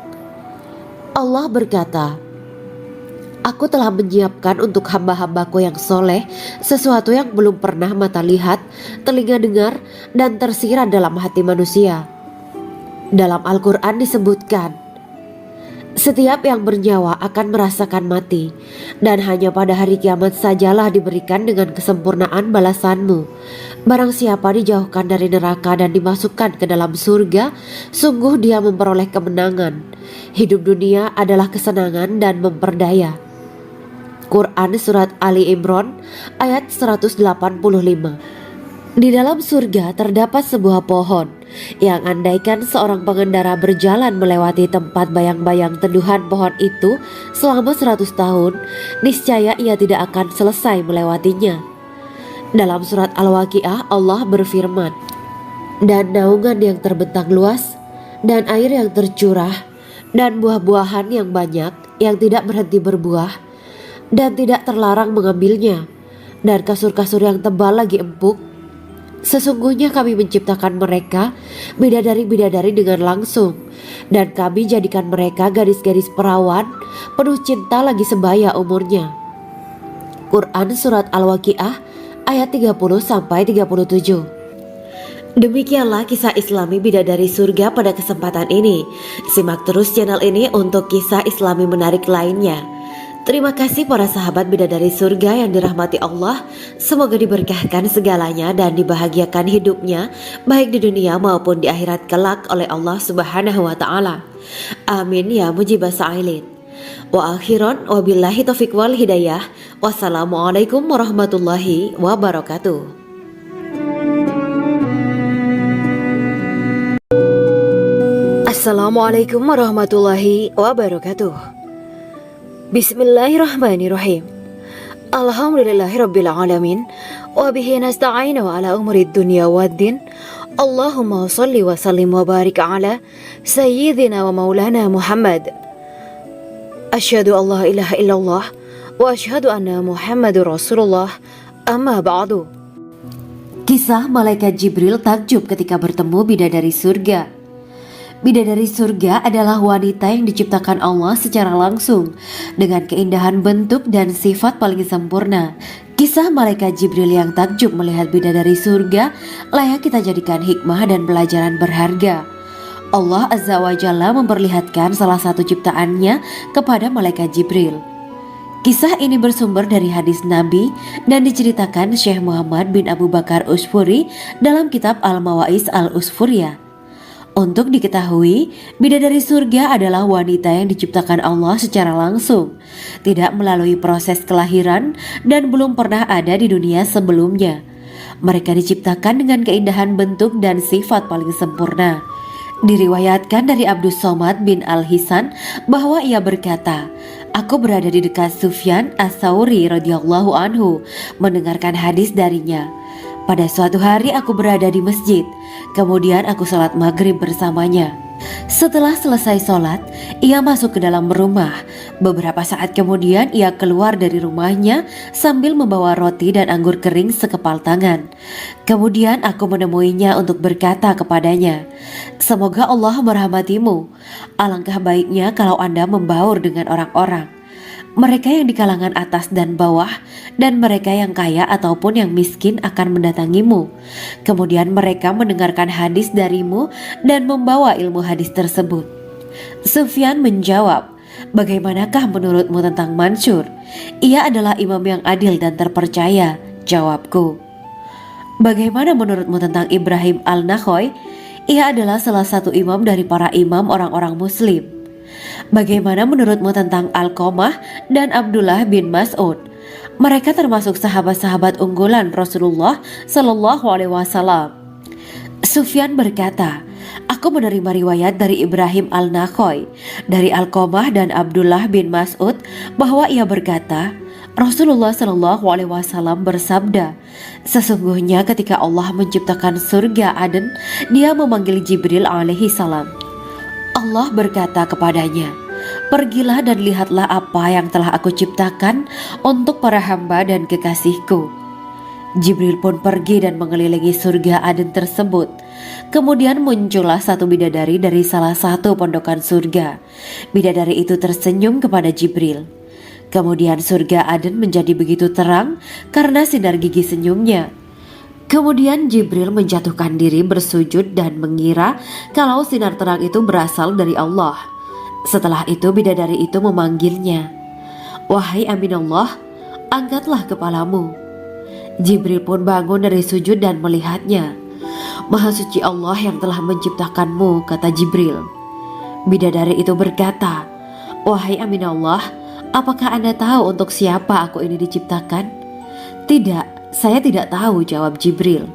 Allah berkata, "Aku telah menyiapkan untuk hamba-hambaku yang soleh sesuatu yang belum pernah mata lihat, telinga dengar, dan tersirat dalam hati manusia." Dalam Al-Quran disebutkan, "Setiap yang bernyawa akan merasakan mati, dan hanya pada hari kiamat sajalah diberikan dengan kesempurnaan balasanmu. Barang siapa dijauhkan dari neraka dan dimasukkan ke dalam surga, sungguh dia memperoleh kemenangan. Hidup dunia adalah kesenangan dan memperdaya." Quran Surat Ali Imran ayat 185. Di dalam surga terdapat sebuah pohon yang andaikan seorang pengendara berjalan melewati tempat bayang-bayang teduhan pohon itu selama 100 tahun, niscaya ia tidak akan selesai melewatinya. Dalam surat Al-Waqiah Allah berfirman, "Dan naungan yang terbentang luas, dan air yang tercurah, dan buah-buahan yang banyak yang tidak berhenti berbuah, dan tidak terlarang mengambilnya, dan kasur-kasur yang tebal lagi empuk. Sesungguhnya kami menciptakan mereka bidadari-bidadari dengan langsung, dan kami jadikan mereka gadis-gadis perawan penuh cinta lagi sebaya umurnya." Quran Surat Al-Waqiah ayat 30-37. Demikianlah kisah Islami bidadari surga pada kesempatan ini. Simak terus channel ini untuk kisah Islami menarik lainnya. Terima kasih para sahabat bidadari surga yang dirahmati Allah. Semoga diberkahkan segalanya dan dibahagiakan hidupnya baik di dunia maupun di akhirat kelak oleh Allah Subhanahu wa Ta'ala. Amin ya mujibah sa'ilin. Wa akhiran wabillahi taufiq wal hidayah. Wassalamualaikum warahmatullahi wabarakatuh.
Assalamualaikum warahmatullahi wabarakatuh. Bismillahirrahmanirrahim. Alhamdulillahirabbil alamin wa bihi nasta'inu ala umurid dunya waddin. Allahumma shalli wa sallim wa barik ala sayyidina wa maulana Muhammad. Asyhadu an la ilaha illallah wa asyhadu anna Muhammadur Rasulullah. Amma ba'du.
Kisah malaikat Jibril takjub ketika bertemu bidadari surga. Bidadari surga adalah wanita yang diciptakan Allah secara langsung dengan keindahan bentuk dan sifat paling sempurna. Kisah malaikat Jibril yang takjub melihat bidadari surga layak kita jadikan hikmah dan pelajaran berharga. Allah Azza wa Jalla memperlihatkan salah satu ciptaannya kepada malaikat Jibril. Kisah ini bersumber dari hadis Nabi dan diceritakan Syekh Muhammad bin Abu Bakar Usfuri dalam kitab Al-Mawaiz Al-Usfuriyah. Untuk diketahui, bidadari surga adalah wanita yang diciptakan Allah secara langsung, tidak melalui proses kelahiran dan belum pernah ada di dunia sebelumnya. Mereka diciptakan dengan keindahan bentuk dan sifat paling sempurna. Diriwayatkan dari Abdus Somad bin Al-Hisan bahwa ia berkata, "Aku berada di dekat Sufyan Ats-Tsauri radhiyallahu anhu mendengarkan hadis darinya. Pada suatu hari aku berada di masjid, kemudian aku sholat maghrib bersamanya. Setelah selesai sholat, ia masuk ke dalam rumah. Beberapa saat kemudian ia keluar dari rumahnya sambil membawa roti dan anggur kering sekepal tangan. Kemudian aku menemuinya untuk berkata kepadanya, 'Semoga Allah merahmatimu. Alangkah baiknya kalau Anda membaur dengan orang-orang. Mereka yang di kalangan atas dan bawah dan mereka yang kaya ataupun yang miskin akan mendatangimu. Kemudian mereka mendengarkan hadis darimu dan membawa ilmu hadis tersebut.' Sufyan menjawab, 'Bagaimanakah menurutmu tentang Mansur? Ia adalah imam yang adil dan terpercaya.' Jawabku, 'Bagaimana menurutmu tentang Ibrahim Al-Nakhoy? Ia adalah salah satu imam dari para imam orang-orang muslim.' 'Bagaimana menurutmu tentang Alqamah dan Abdullah bin Mas'ud? Mereka termasuk sahabat-sahabat unggulan Rasulullah Sallallahu Alaihi Wasallam.' Sufyan berkata, 'Aku menerima riwayat dari Ibrahim Al-Nakhoy, dari Alqamah dan Abdullah bin Mas'ud bahwa ia berkata, Rasulullah Sallallahu Alaihi Wasallam bersabda, sesungguhnya ketika Allah menciptakan surga Aden, Dia memanggil Jibril alaihi salam. Allah berkata kepadanya, pergilah dan lihatlah apa yang telah aku ciptakan untuk para hamba dan kekasihku. Jibril pun pergi dan mengelilingi surga Aden tersebut. Kemudian muncullah satu bidadari dari salah satu pondokan surga. Bidadari itu tersenyum kepada Jibril. Kemudian surga Aden menjadi begitu terang karena sinar gigi senyumnya. Kemudian Jibril menjatuhkan diri bersujud dan mengira kalau sinar terang itu berasal dari Allah. Setelah itu bidadari itu memanggilnya, wahai Aminullah, angkatlah kepalamu. Jibril pun bangun dari sujud dan melihatnya. Maha suci Allah yang telah menciptakanmu, kata Jibril. Bidadari itu berkata, wahai Aminullah, apakah Anda tahu untuk siapa aku ini diciptakan? Tidak. Saya tidak tahu, jawab Jibril.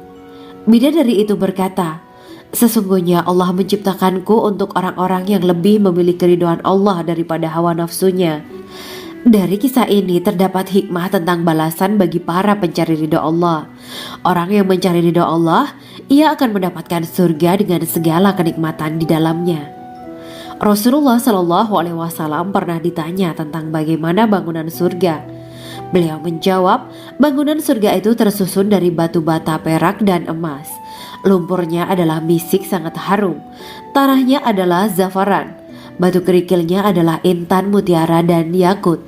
Bidadari itu berkata, sesungguhnya Allah menciptakanku untuk orang-orang yang lebih memilih keridhaan Allah daripada hawa nafsunya. Dari kisah ini terdapat hikmah tentang balasan bagi para pencari ridha Allah. Orang yang mencari ridha Allah, ia akan mendapatkan surga dengan segala kenikmatan di dalamnya. Rasulullah Shallallahu Alaihi Wasallam pernah ditanya tentang bagaimana bangunan surga. Beliau menjawab, bangunan surga itu tersusun dari batu bata, perak, dan emas. Lumpurnya adalah misik sangat harum. Tanahnya adalah zafaran. Batu kerikilnya adalah intan, mutiara, dan yakut.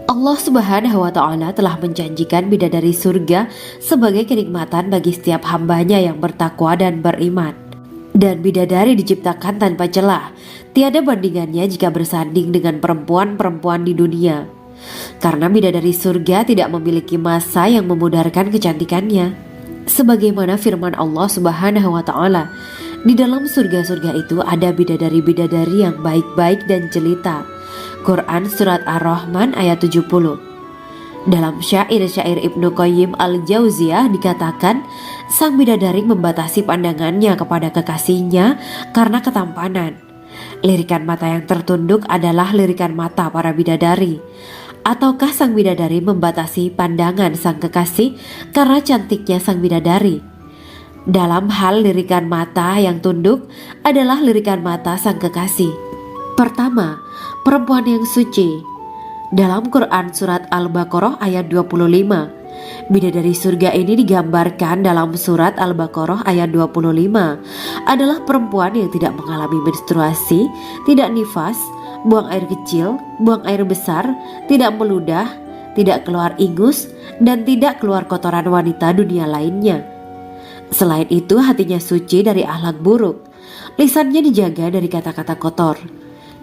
Allah Subhanahu wa Ta'ala telah menjanjikan bidadari surga sebagai kenikmatan bagi setiap hambanya yang bertakwa dan beriman. Dan bidadari diciptakan tanpa celah. Tiada bandingannya jika bersanding dengan perempuan-perempuan di dunia. Karena bidadari surga tidak memiliki masa yang memudarkan kecantikannya. Sebagaimana firman Allah Subhanahu wa Ta'ala, di dalam surga-surga itu ada bidadari-bidadari yang baik-baik dan jelita. Quran Surat Ar-Rahman ayat 70. Dalam syair-syair Ibnu Qayyim Al-Jauziyah dikatakan, Sang bidadari membatasi pandangannya kepada kekasihnya karena ketampanan. Lirikan mata yang tertunduk adalah lirikan mata para bidadari. Ataukah sang bidadari membatasi pandangan sang kekasih karena cantiknya sang bidadari? Dalam hal lirikan mata yang tunduk adalah lirikan mata sang kekasih. Pertama, perempuan yang suci. Dalam Quran surat Al-Baqarah ayat 25, bidadari surga ini digambarkan dalam surat Al-Baqarah ayat 25 adalah perempuan yang tidak mengalami menstruasi, tidak nifas, buang air kecil, buang air besar, tidak meludah, tidak keluar ingus, dan tidak keluar kotoran wanita dunia lainnya. Selain itu, hatinya suci dari akhlak buruk, lisannya dijaga dari kata-kata kotor.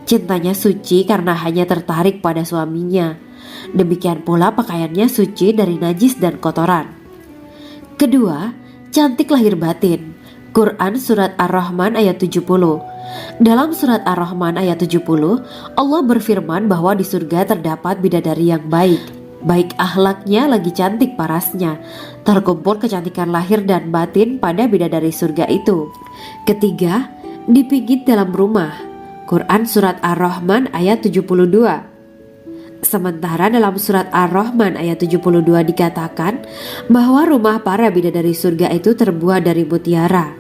Cintanya suci karena hanya tertarik pada suaminya. Demikian pula pakaiannya suci dari najis dan kotoran. Kedua, cantik lahir batin. Quran surat Ar-Rahman ayat 70. Dalam surat Ar-Rahman ayat 70, Allah berfirman bahwa di surga terdapat bidadari yang baik. Baik akhlaknya lagi cantik parasnya. Terkumpul kecantikan lahir dan batin pada bidadari surga itu. Ketiga, dipijit dalam rumah. Quran surat Ar-Rahman ayat 72. Sementara dalam surat Ar-Rahman ayat 72 dikatakan bahwa rumah para bidadari surga itu terbuat dari mutiara.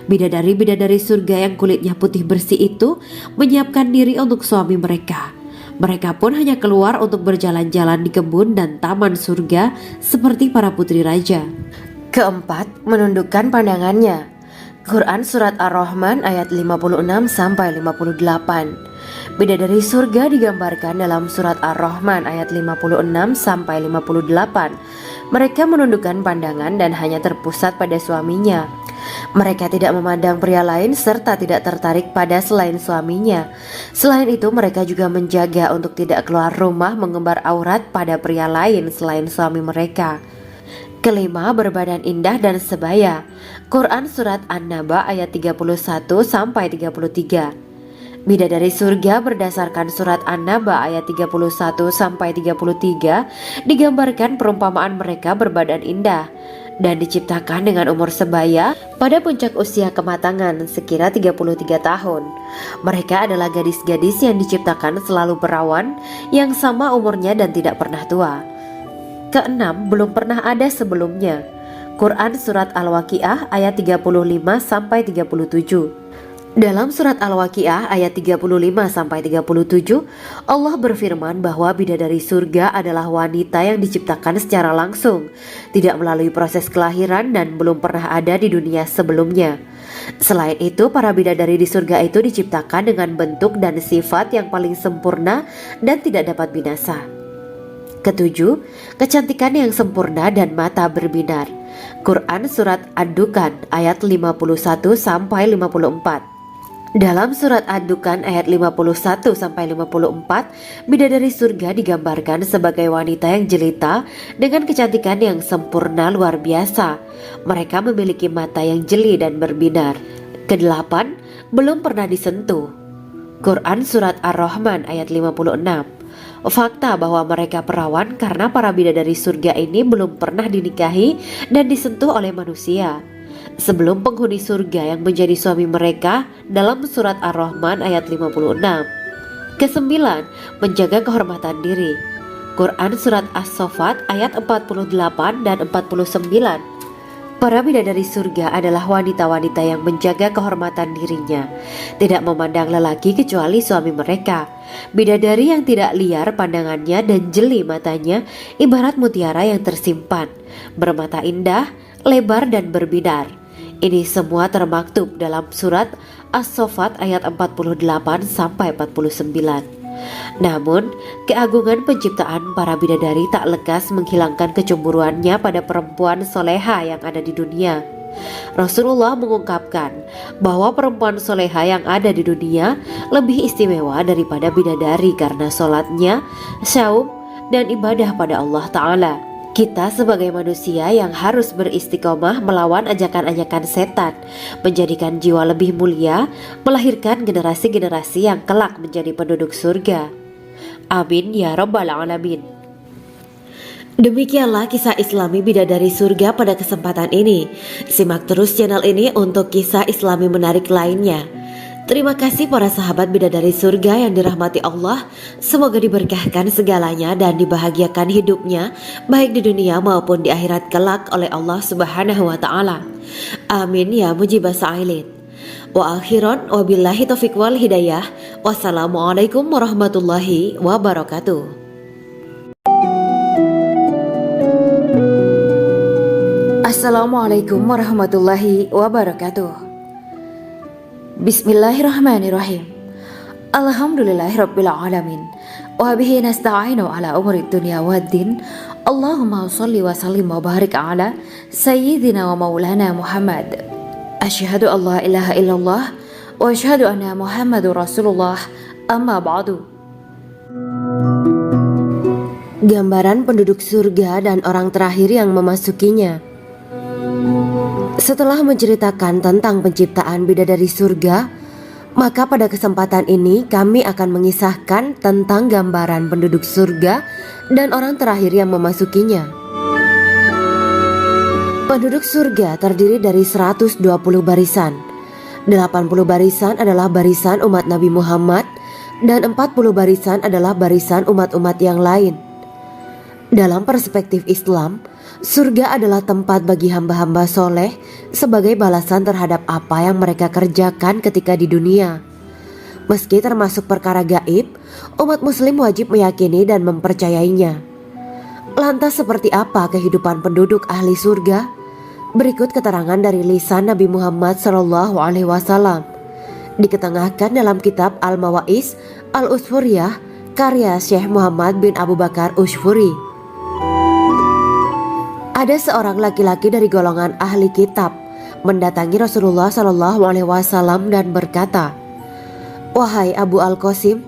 Bidadari-bidadari surga yang kulitnya putih bersih itu menyiapkan diri untuk suami mereka. Mereka pun hanya keluar untuk berjalan-jalan di kebun dan taman surga seperti para putri raja. Keempat, menundukkan pandangannya. Quran surat Ar-Rahman ayat 56 sampai 58. Bidadari surga digambarkan dalam surat Ar-Rahman ayat 56 sampai 58. Mereka menundukkan pandangan dan hanya terpusat pada suaminya. Mereka tidak memandang pria lain serta tidak tertarik pada selain suaminya. Selain itu, mereka juga menjaga untuk tidak keluar rumah mengembar aurat pada pria lain selain suami mereka. Kelima, berbadan indah dan sebaya. Quran surat An-Naba ayat 31 sampai 33. Bidadari surga berdasarkan surat An-Naba ayat 31 sampai 33 digambarkan perumpamaan mereka berbadan indah dan diciptakan dengan umur sebaya pada puncak usia kematangan sekira 33 tahun. Mereka adalah gadis-gadis yang diciptakan selalu perawan yang sama umurnya dan tidak pernah tua. Keenam, belum pernah ada sebelumnya. Quran surat Al-Waqiah ayat 35 sampai 37. Dalam surat Al-Waqiah ayat 35 sampai 37, Allah berfirman bahwa bidadari surga adalah wanita yang diciptakan secara langsung, tidak melalui proses kelahiran dan belum pernah ada di dunia sebelumnya. Selain itu, para bidadari di surga itu diciptakan dengan bentuk dan sifat yang paling sempurna dan tidak dapat binasa. Ketujuh, kecantikan yang sempurna dan mata berbinar. Quran surat Ad-Dukan ayat 51 sampai 54. Dalam surat Ad-Dukan ayat 51 sampai 54, bidadari surga digambarkan sebagai wanita yang jelita dengan kecantikan yang sempurna luar biasa. Mereka memiliki mata yang jeli dan berbinar. Kedelapan, belum pernah disentuh. Quran surat Ar-Rahman ayat 56. Fakta bahwa mereka perawan karena para bidadari surga ini belum pernah dinikahi dan disentuh oleh manusia sebelum penghuni surga yang menjadi suami mereka dalam surat Ar-Rahman ayat 56. Kesembilan, menjaga kehormatan diri. Quran surat As-Saffat ayat 48 dan 49. Para bidadari surga adalah wanita-wanita yang menjaga kehormatan dirinya, tidak memandang lelaki kecuali suami mereka. Bidadari yang tidak liar pandangannya dan jeli matanya ibarat mutiara yang tersimpan, bermata indah, lebar dan berbinar. Ini semua termaktub dalam surat As-Saffat ayat 48 sampai 49. Namun, keagungan penciptaan para bidadari tak lekas menghilangkan kecemburuannya pada perempuan soleha yang ada di dunia. Rasulullah mengungkapkan bahwa perempuan soleha yang ada di dunia lebih istimewa daripada bidadari karena sholatnya, syaum, dan ibadah pada Allah Ta'ala. Kita sebagai manusia yang harus beristiqomah melawan ajakan-ajakan setan, menjadikan jiwa lebih mulia, melahirkan generasi-generasi yang kelak menjadi penduduk surga. Amin ya rabbal alamin. Demikianlah kisah Islami bidadari surga pada kesempatan ini. Simak terus channel ini untuk kisah Islami menarik lainnya. Terima kasih para sahabat bidadari surga yang dirahmati Allah. Semoga diberkahkan segalanya dan dibahagiakan hidupnya baik di dunia maupun di akhirat kelak oleh Allah Subhanahu wa taala. Amin ya mujibah sa'ilin. Wa akhiran wabillahi taufiq wal hidayah. Wassalamualaikum warahmatullahi wabarakatuh.
Assalamualaikum warahmatullahi wabarakatuh. Bismillahirrahmanirrahim. Alhamdulillahirabbil alamin. Wa bihi nasta'inu ala umuri dunya waddin. Allahumma shalli wa sallim wa barik ala sayyidina wa maulana Muhammad. Asyhadu an la ilaha illallah wa asyhadu anna Muhammadur Rasulullah. Amma ba'du.
Gambaran penduduk surga dan orang terakhir yang memasukinya. Setelah menceritakan tentang penciptaan bidadari surga, maka pada kesempatan ini kami akan mengisahkan tentang gambaran penduduk surga dan orang terakhir yang memasukinya. Penduduk surga terdiri dari 120 barisan. 80 barisan adalah barisan umat Nabi Muhammad dan 40 barisan adalah barisan umat-umat yang lain. Dalam perspektif Islam, surga adalah tempat bagi hamba-hamba soleh sebagai balasan terhadap apa yang mereka kerjakan ketika di dunia. Meski termasuk perkara gaib, umat muslim wajib meyakini dan mempercayainya. Lantas seperti apa kehidupan penduduk ahli surga? Berikut keterangan dari lisan Nabi Muhammad SAW. Diketengahkan dalam kitab Al-Mawa'is Al-Usfuriyah karya Syekh Muhammad bin Abu Bakar Ushfuri. Ada seorang laki-laki dari golongan ahli kitab mendatangi Rasulullah SAW dan berkata, "Wahai Abu Al-Qasim,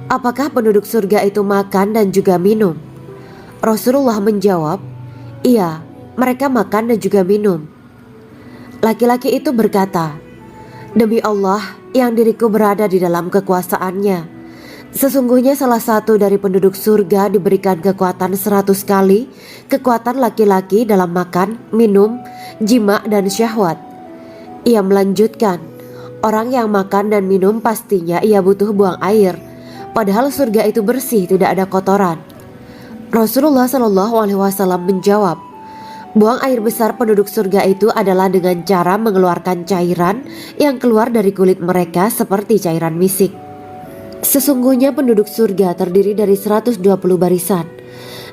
apakah penduduk surga itu makan dan juga minum?" Rasulullah menjawab, "Iya, mereka makan dan juga minum." Laki-laki itu berkata, "Demi Allah yang diriku berada di dalam kekuasaannya, sesungguhnya salah satu dari penduduk surga diberikan kekuatan 100 kali kekuatan laki-laki dalam makan, minum, jima, dan syahwat." Ia melanjutkan, "Orang yang makan dan minum pastinya ia butuh buang air, padahal surga itu bersih, tidak ada kotoran." Rasulullah SAW menjawab, "Buang air besar penduduk surga itu adalah dengan cara mengeluarkan cairan yang keluar dari kulit mereka seperti cairan misik." Sesungguhnya penduduk surga terdiri dari 120 barisan.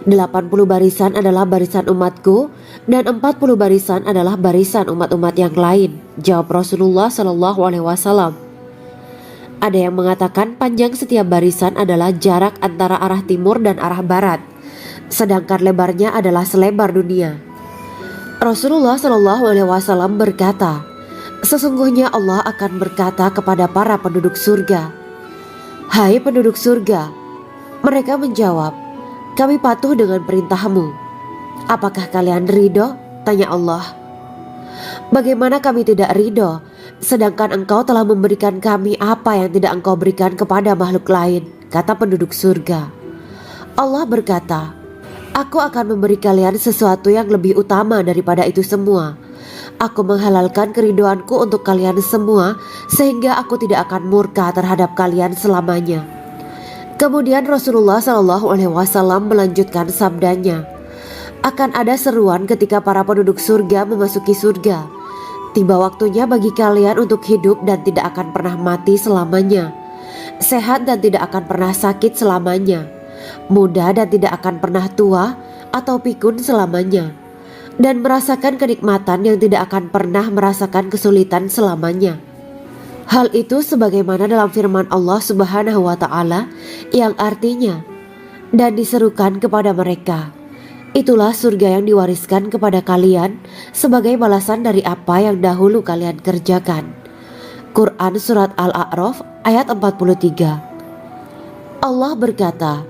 80 barisan adalah barisan umatku dan 40 barisan adalah barisan umat-umat yang lain, jawab Rasulullah SAW. Ada yang mengatakan panjang setiap barisan adalah jarak antara arah timur dan arah barat, sedangkan lebarnya adalah selebar dunia. Rasulullah SAW berkata, "Sesungguhnya Allah akan berkata kepada para penduduk surga, 'Hai penduduk surga,' mereka menjawab, 'Kami patuh dengan perintahmu.' 'Apakah kalian ridho?' tanya Allah. 'Bagaimana kami tidak ridho, sedangkan engkau telah memberikan kami apa yang tidak engkau berikan kepada makhluk lain,' kata penduduk surga. Allah berkata, 'Aku akan memberi kalian sesuatu yang lebih utama daripada itu semua. Aku menghalalkan keridoanku untuk kalian semua sehingga aku tidak akan murka terhadap kalian selamanya.'" Kemudian Rasulullah SAW melanjutkan sabdanya, "Akan ada seruan ketika para penduduk surga memasuki surga. Tiba waktunya bagi kalian untuk hidup dan tidak akan pernah mati selamanya, sehat dan tidak akan pernah sakit selamanya, muda dan tidak akan pernah tua atau pikun selamanya, dan merasakan kenikmatan yang tidak akan pernah merasakan kesulitan selamanya." Hal itu sebagaimana dalam firman Allah Subhanahu wa taala yang artinya, "Dan diserukan kepada mereka, itulah surga yang diwariskan kepada kalian sebagai balasan dari apa yang dahulu kalian kerjakan." Quran Surat Al-A'raf ayat 43. Allah berkata,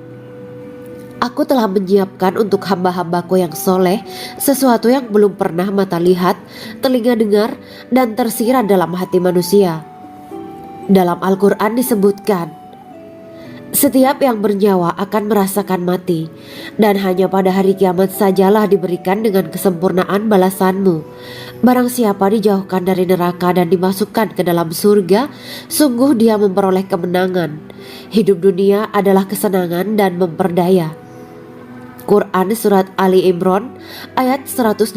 "Aku telah menyiapkan untuk hamba-hambaku yang soleh sesuatu yang belum pernah mata lihat, telinga dengar, dan tersirat dalam hati manusia." Dalam Al-Quran disebutkan, Setiap yang bernyawa akan merasakan mati, dan hanya pada hari kiamat sajalah diberikan dengan kesempurnaan balasanmu. Barang siapa dijauhkan dari neraka dan dimasukkan ke dalam surga, sungguh dia memperoleh kemenangan. Hidup dunia adalah kesenangan dan memperdaya. Quran Surat Ali Imran ayat 185.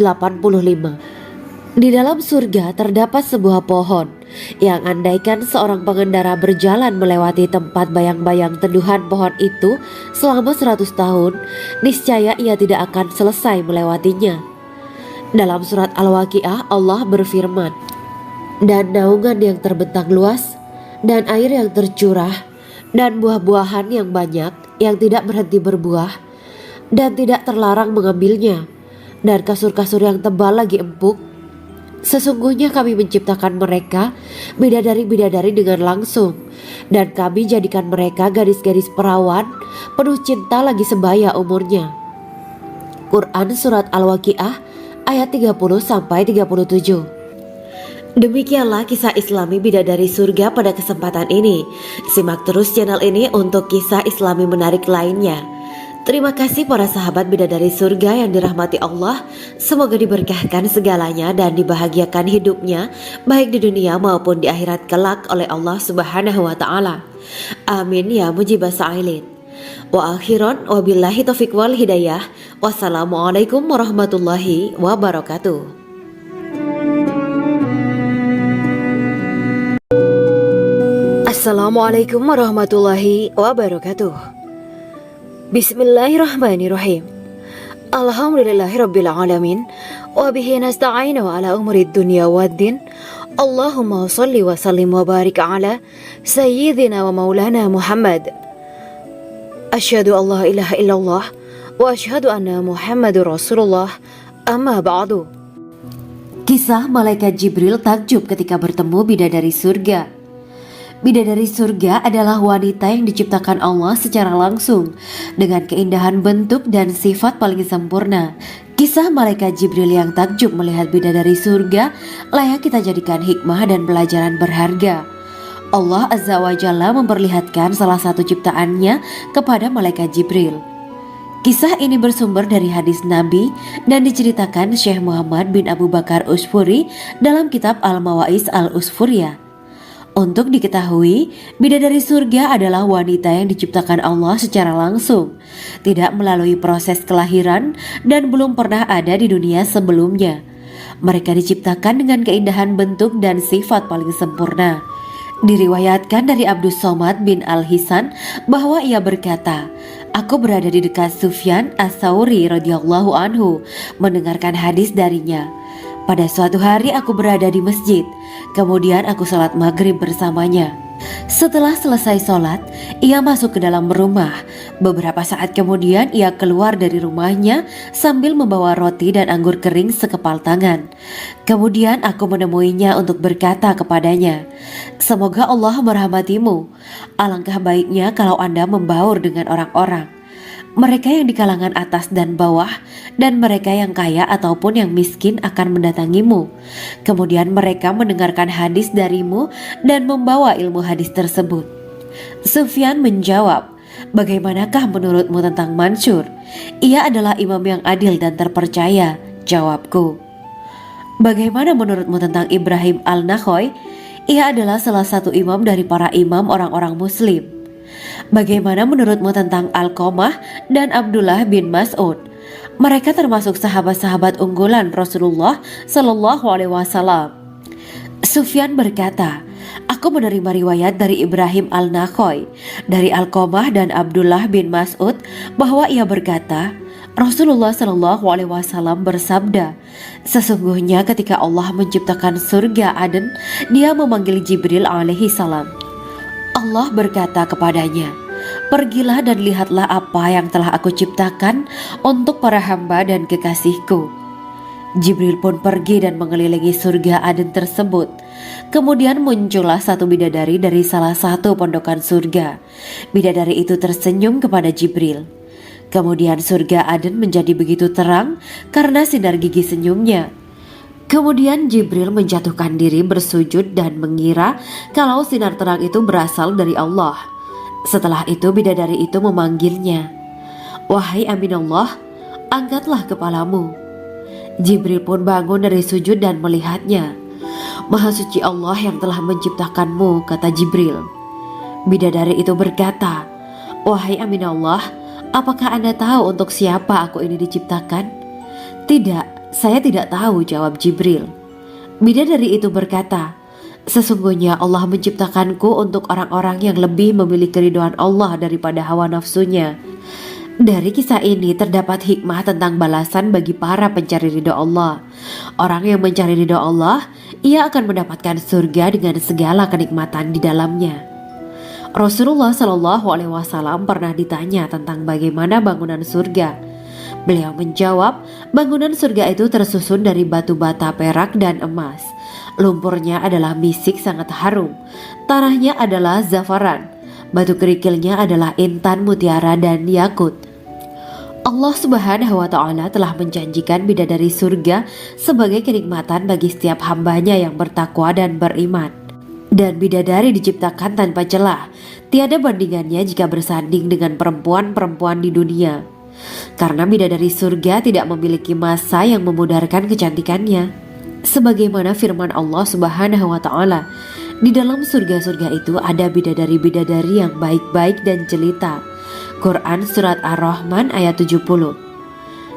Di dalam surga terdapat sebuah pohon yang andaikan seorang pengendara berjalan melewati tempat bayang-bayang teduhan pohon itu selama 100 tahun, niscaya ia tidak akan selesai melewatinya. Dalam surat Al-Waqiah Allah berfirman, "Dan naungan yang terbentang luas, dan air yang tercurah, dan buah-buahan yang banyak yang tidak berhenti berbuah, dan tidak terlarang mengambilnya, dan kasur-kasur yang tebal lagi empuk. Sesungguhnya kami menciptakan mereka bidadari-bidadari dengan langsung, dan kami jadikan mereka gadis-gadis perawan penuh cinta lagi sebaya umurnya." Quran Surat Al-Waqiah ayat 30-37. Demikianlah kisah Islami bidadari surga pada kesempatan ini. Simak terus channel ini untuk kisah Islami menarik lainnya. Terima kasih para sahabat bidadari surga yang dirahmati Allah. Semoga diberkahkan segalanya dan dibahagiakan hidupnya baik di dunia maupun di akhirat kelak oleh Allah Subhanahu wa taala. Amin ya mujibah sa'ilin. Wa akhiran wabillahi taufiq wal hidayah. Wassalamualaikum warahmatullahi wabarakatuh.
Assalamualaikum warahmatullahi wabarakatuh. Bismillahirrahmanirrahim. Alhamdulillahirabbil alamin wa bihi nasta'inu ala umuri dunya waddin. Allahumma shalli wa sallim wa barik ala sayyidina wa maulana Muhammad. Asyhadu an la ilaha illallah wa asyhadu anna Muhammadur Rasulullah. Amma ba'du.
Kisah malaikat Jibril takjub ketika bertemu bidadari surga. Bidadari surga adalah wanita yang diciptakan Allah secara langsung dengan keindahan bentuk dan sifat paling sempurna. Kisah malaikat Jibril yang takjub melihat bidadari surga layak kita jadikan hikmah dan pelajaran berharga. Allah Azza wa Jalla memperlihatkan salah satu ciptaannya kepada malaikat Jibril. Kisah ini bersumber dari hadis Nabi dan diceritakan Syekh Muhammad bin Abu Bakar Usfuri dalam kitab Al-Mawaiz Al-Usfuriyah. Untuk diketahui, bidadari surga adalah wanita yang diciptakan Allah secara langsung, tidak melalui proses kelahiran dan belum pernah ada di dunia sebelumnya. Mereka diciptakan dengan keindahan bentuk dan sifat paling sempurna. Diriwayatkan dari Abdus Somad bin Al-Hisan bahwa ia berkata, "Aku berada di dekat Sufyan Ats-Tsauri radhiyallahu anhu mendengarkan hadis darinya. Pada suatu hari aku berada di masjid, kemudian aku sholat maghrib bersamanya. Setelah selesai sholat, ia masuk ke dalam rumah. Beberapa saat kemudian ia keluar dari rumahnya sambil membawa roti dan anggur kering sekepal tangan. Kemudian aku menemuinya untuk berkata kepadanya, 'Semoga Allah merahmatimu. Alangkah baiknya kalau Anda membaur dengan orang-orang. Mereka yang di kalangan atas dan bawah, dan mereka yang kaya ataupun yang miskin akan mendatangimu. Kemudian mereka mendengarkan hadis darimu dan membawa ilmu hadis tersebut.' Sufyan menjawab, 'Bagaimanakah menurutmu tentang Mansur? Ia adalah imam yang adil dan terpercaya.' Jawabku. 'Bagaimana menurutmu tentang Ibrahim Al-Nakhoy? Ia adalah salah satu imam dari para imam orang-orang muslim.' 'Bagaimana menurutmu tentang Alqamah dan Abdullah bin Mas'ud? Mereka termasuk sahabat-sahabat unggulan Rasulullah Sallallahu Alaihi Wasallam.' Sufyan berkata, 'Aku menerima riwayat dari Ibrahim Al-Nakhoy, dari Alqamah dan Abdullah bin Mas'ud bahwa ia berkata, Rasulullah Sallallahu Alaihi Wasallam bersabda, sesungguhnya ketika Allah menciptakan surga Aden, Dia memanggil Jibril alaihi salam. Allah berkata kepadanya, pergilah dan lihatlah apa yang telah aku ciptakan untuk para hamba dan kekasihku. Jibril pun pergi dan mengelilingi surga Aden tersebut. Kemudian muncullah satu bidadari dari salah satu pondokan surga. Bidadari itu tersenyum kepada Jibril. Kemudian surga Aden menjadi begitu terang karena sinar gigi senyumnya. Kemudian Jibril menjatuhkan diri bersujud dan mengira kalau sinar terang itu berasal dari Allah. Setelah itu bidadari itu memanggilnya, "Wahai Aminullah, angkatlah kepalamu." Jibril pun bangun dari sujud dan melihatnya. "Maha suci Allah yang telah menciptakanmu," kata Jibril. Bidadari itu berkata, "Wahai Aminullah, apakah Anda tahu untuk siapa aku ini diciptakan?" "Tidak, saya tidak tahu," jawab Jibril. Bidadari itu berkata, "Sesungguhnya Allah menciptakanku untuk orang-orang yang lebih memilih keridhaan Allah daripada hawa nafsunya." Dari kisah ini terdapat hikmah tentang balasan bagi para pencari ridho Allah. Orang yang mencari ridho Allah, ia akan mendapatkan surga dengan segala kenikmatan di dalamnya. Rasulullah Shallallahu Alaihi Wasallam pernah ditanya tentang bagaimana bangunan surga. Beliau menjawab, bangunan surga itu tersusun dari batu bata, perak, dan emas. Lumpurnya adalah misik sangat harum, tanahnya adalah zafaran, batu kerikilnya adalah intan, mutiara, dan yakut. Allah Subhanahu wa Ta'ala telah menjanjikan bidadari surga sebagai kenikmatan bagi setiap hambanya yang bertakwa dan beriman. Dan bidadari diciptakan tanpa celah, tiada bandingannya jika bersanding dengan perempuan-perempuan di dunia. Karena bidadari surga tidak memiliki masa yang memudarkan kecantikannya. Sebagaimana firman Allah Subhanahu wa Ta'ala, di dalam surga-surga itu ada bidadari-bidadari yang baik-baik dan jelita. Quran Surat Ar-Rahman ayat 70.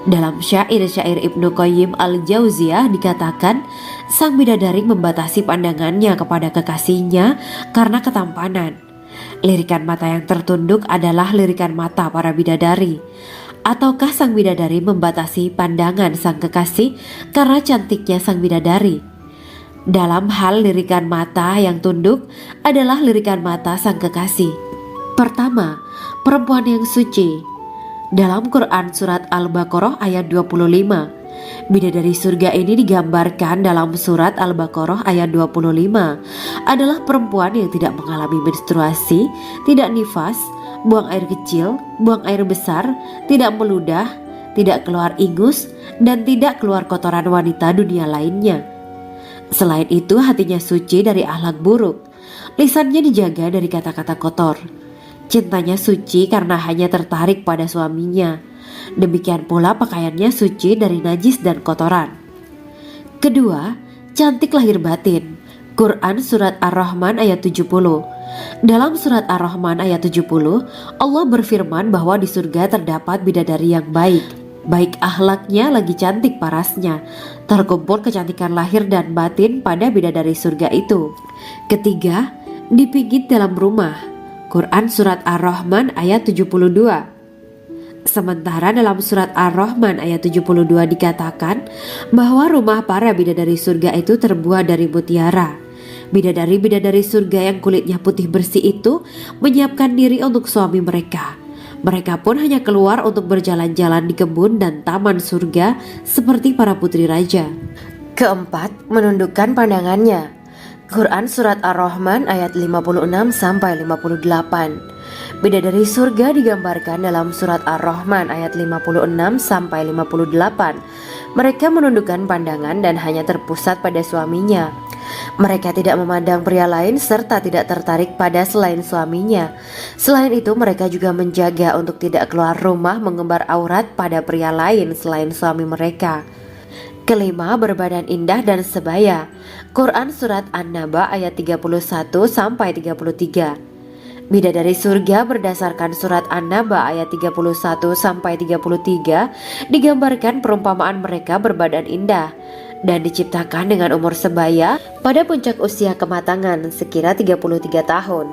Dalam syair-syair Ibnu Qayyim Al-Jauziyah dikatakan, sang bidadari membatasi pandangannya kepada kekasihnya karena ketampanan. Lirikan mata yang tertunduk adalah lirikan mata para bidadari. Ataukah sang bidadari membatasi pandangan sang kekasih karena cantiknya sang bidadari? Dalam hal lirikan mata yang tunduk adalah lirikan mata sang kekasih. Pertama, perempuan yang suci. Dalam Quran Surat Al-Baqarah ayat 25, bidadari surga ini digambarkan dalam Surat Al-Baqarah ayat 25 adalah perempuan yang tidak mengalami menstruasi, tidak nifas, buang air kecil, buang air besar, tidak meludah, tidak keluar ingus, dan tidak keluar kotoran wanita dunia lainnya. Selain itu, hatinya suci dari akhlak buruk, lisannya dijaga dari kata-kata kotor. Cintanya suci karena hanya tertarik pada suaminya. Demikian pula pakaiannya suci dari najis dan kotoran. Kedua, cantik lahir batin. Quran Surat Ar-Rahman ayat 70. Dalam Surat Ar-Rahman ayat 70, Allah berfirman bahwa di surga terdapat bidadari yang baik. Baik akhlaknya lagi cantik parasnya. Terkumpul kecantikan lahir dan batin pada bidadari surga itu. Ketiga, dipijit dalam rumah. Quran Surat Ar-Rahman ayat 72. Sementara dalam Surat Ar-Rahman ayat 72 dikatakan bahwa rumah para bidadari surga itu terbuat dari mutiara. Bidadari-bidadari surga yang kulitnya putih bersih itu menyiapkan diri untuk suami mereka. Mereka pun hanya keluar untuk berjalan-jalan di kebun dan taman surga seperti para putri raja. Keempat, menundukkan pandangannya. Quran Surat Ar-Rahman ayat 56-58. Bidadari surga digambarkan dalam Surat Ar-Rahman ayat 56-58. Mereka menundukkan pandangan dan hanya terpusat pada suaminya. Mereka tidak memandang pria lain serta tidak tertarik pada selain suaminya. Selain itu, mereka juga menjaga untuk tidak keluar rumah mengembar aurat pada pria lain selain suami mereka. Kelima, berbadan indah dan sebaya. Quran Surat An-Naba ayat 31-33. Bidadari surga berdasarkan Surat An-Naba ayat 31-33 digambarkan perumpamaan mereka berbadan indah dan diciptakan dengan umur sebaya pada puncak usia kematangan sekira 33 tahun.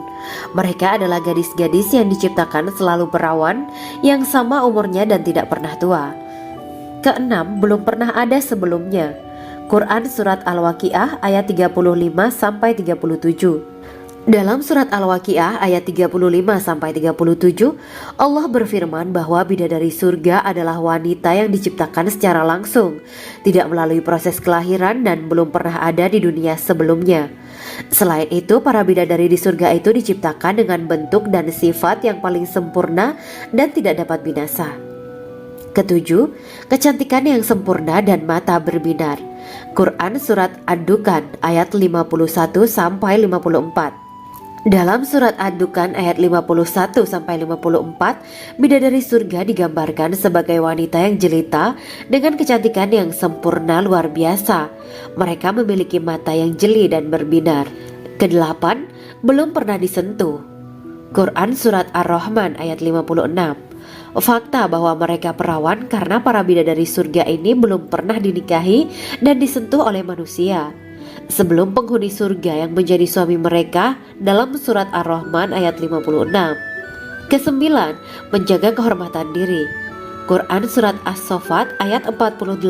Mereka adalah gadis-gadis yang diciptakan selalu perawan yang sama umurnya dan tidak pernah tua. Keenam, belum pernah ada sebelumnya. Quran Surat Al-Waqiah ayat 35-37. Dalam Surat Al-Waqiah ayat 35-37, Allah berfirman bahwa bidadari surga adalah wanita yang diciptakan secara langsung, tidak melalui proses kelahiran dan belum pernah ada di dunia sebelumnya. Selain itu, para bidadari di surga itu diciptakan dengan bentuk dan sifat yang paling sempurna dan tidak dapat binasa. Ketujuh, kecantikan yang sempurna dan mata berbinar. Quran Surat Ad-Dukhan ayat 51-54. Dalam surat Ad-Dukhan ayat 51 sampai 54, bidadari surga digambarkan sebagai wanita yang jelita dengan kecantikan yang sempurna luar biasa. Mereka memiliki mata yang jeli dan berbinar. Kedelapan, belum pernah disentuh. Quran surat Ar-Rahman ayat 56. Fakta bahwa mereka perawan karena para bidadari surga ini belum pernah dinikahi dan disentuh oleh manusia sebelum penghuni surga yang menjadi suami mereka dalam surat Ar-Rahman ayat 56. Kesembilan, menjaga kehormatan diri. Quran surat As-Saffat ayat 48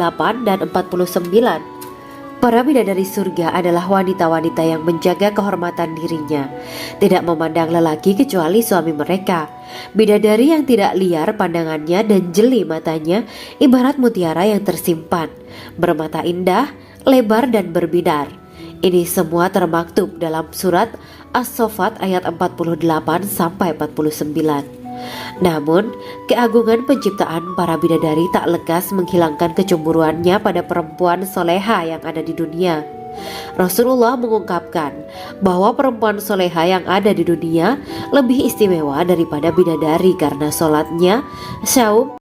dan 49. Para bidadari surga adalah wanita-wanita yang menjaga kehormatan dirinya, tidak memandang lelaki kecuali suami mereka. Bidadari yang tidak liar pandangannya dan jeli matanya ibarat mutiara yang tersimpan, bermata indah, lebar dan berbinar. Ini semua termaktub dalam surat As-Saffat ayat 48 sampai 49. Namun, keagungan penciptaan para bidadari tak lekas menghilangkan kecemburuannya pada perempuan soleha yang ada di dunia. Rasulullah mengungkapkan bahwa perempuan soleha yang ada di dunia lebih istimewa daripada bidadari karena sholatnya, saum,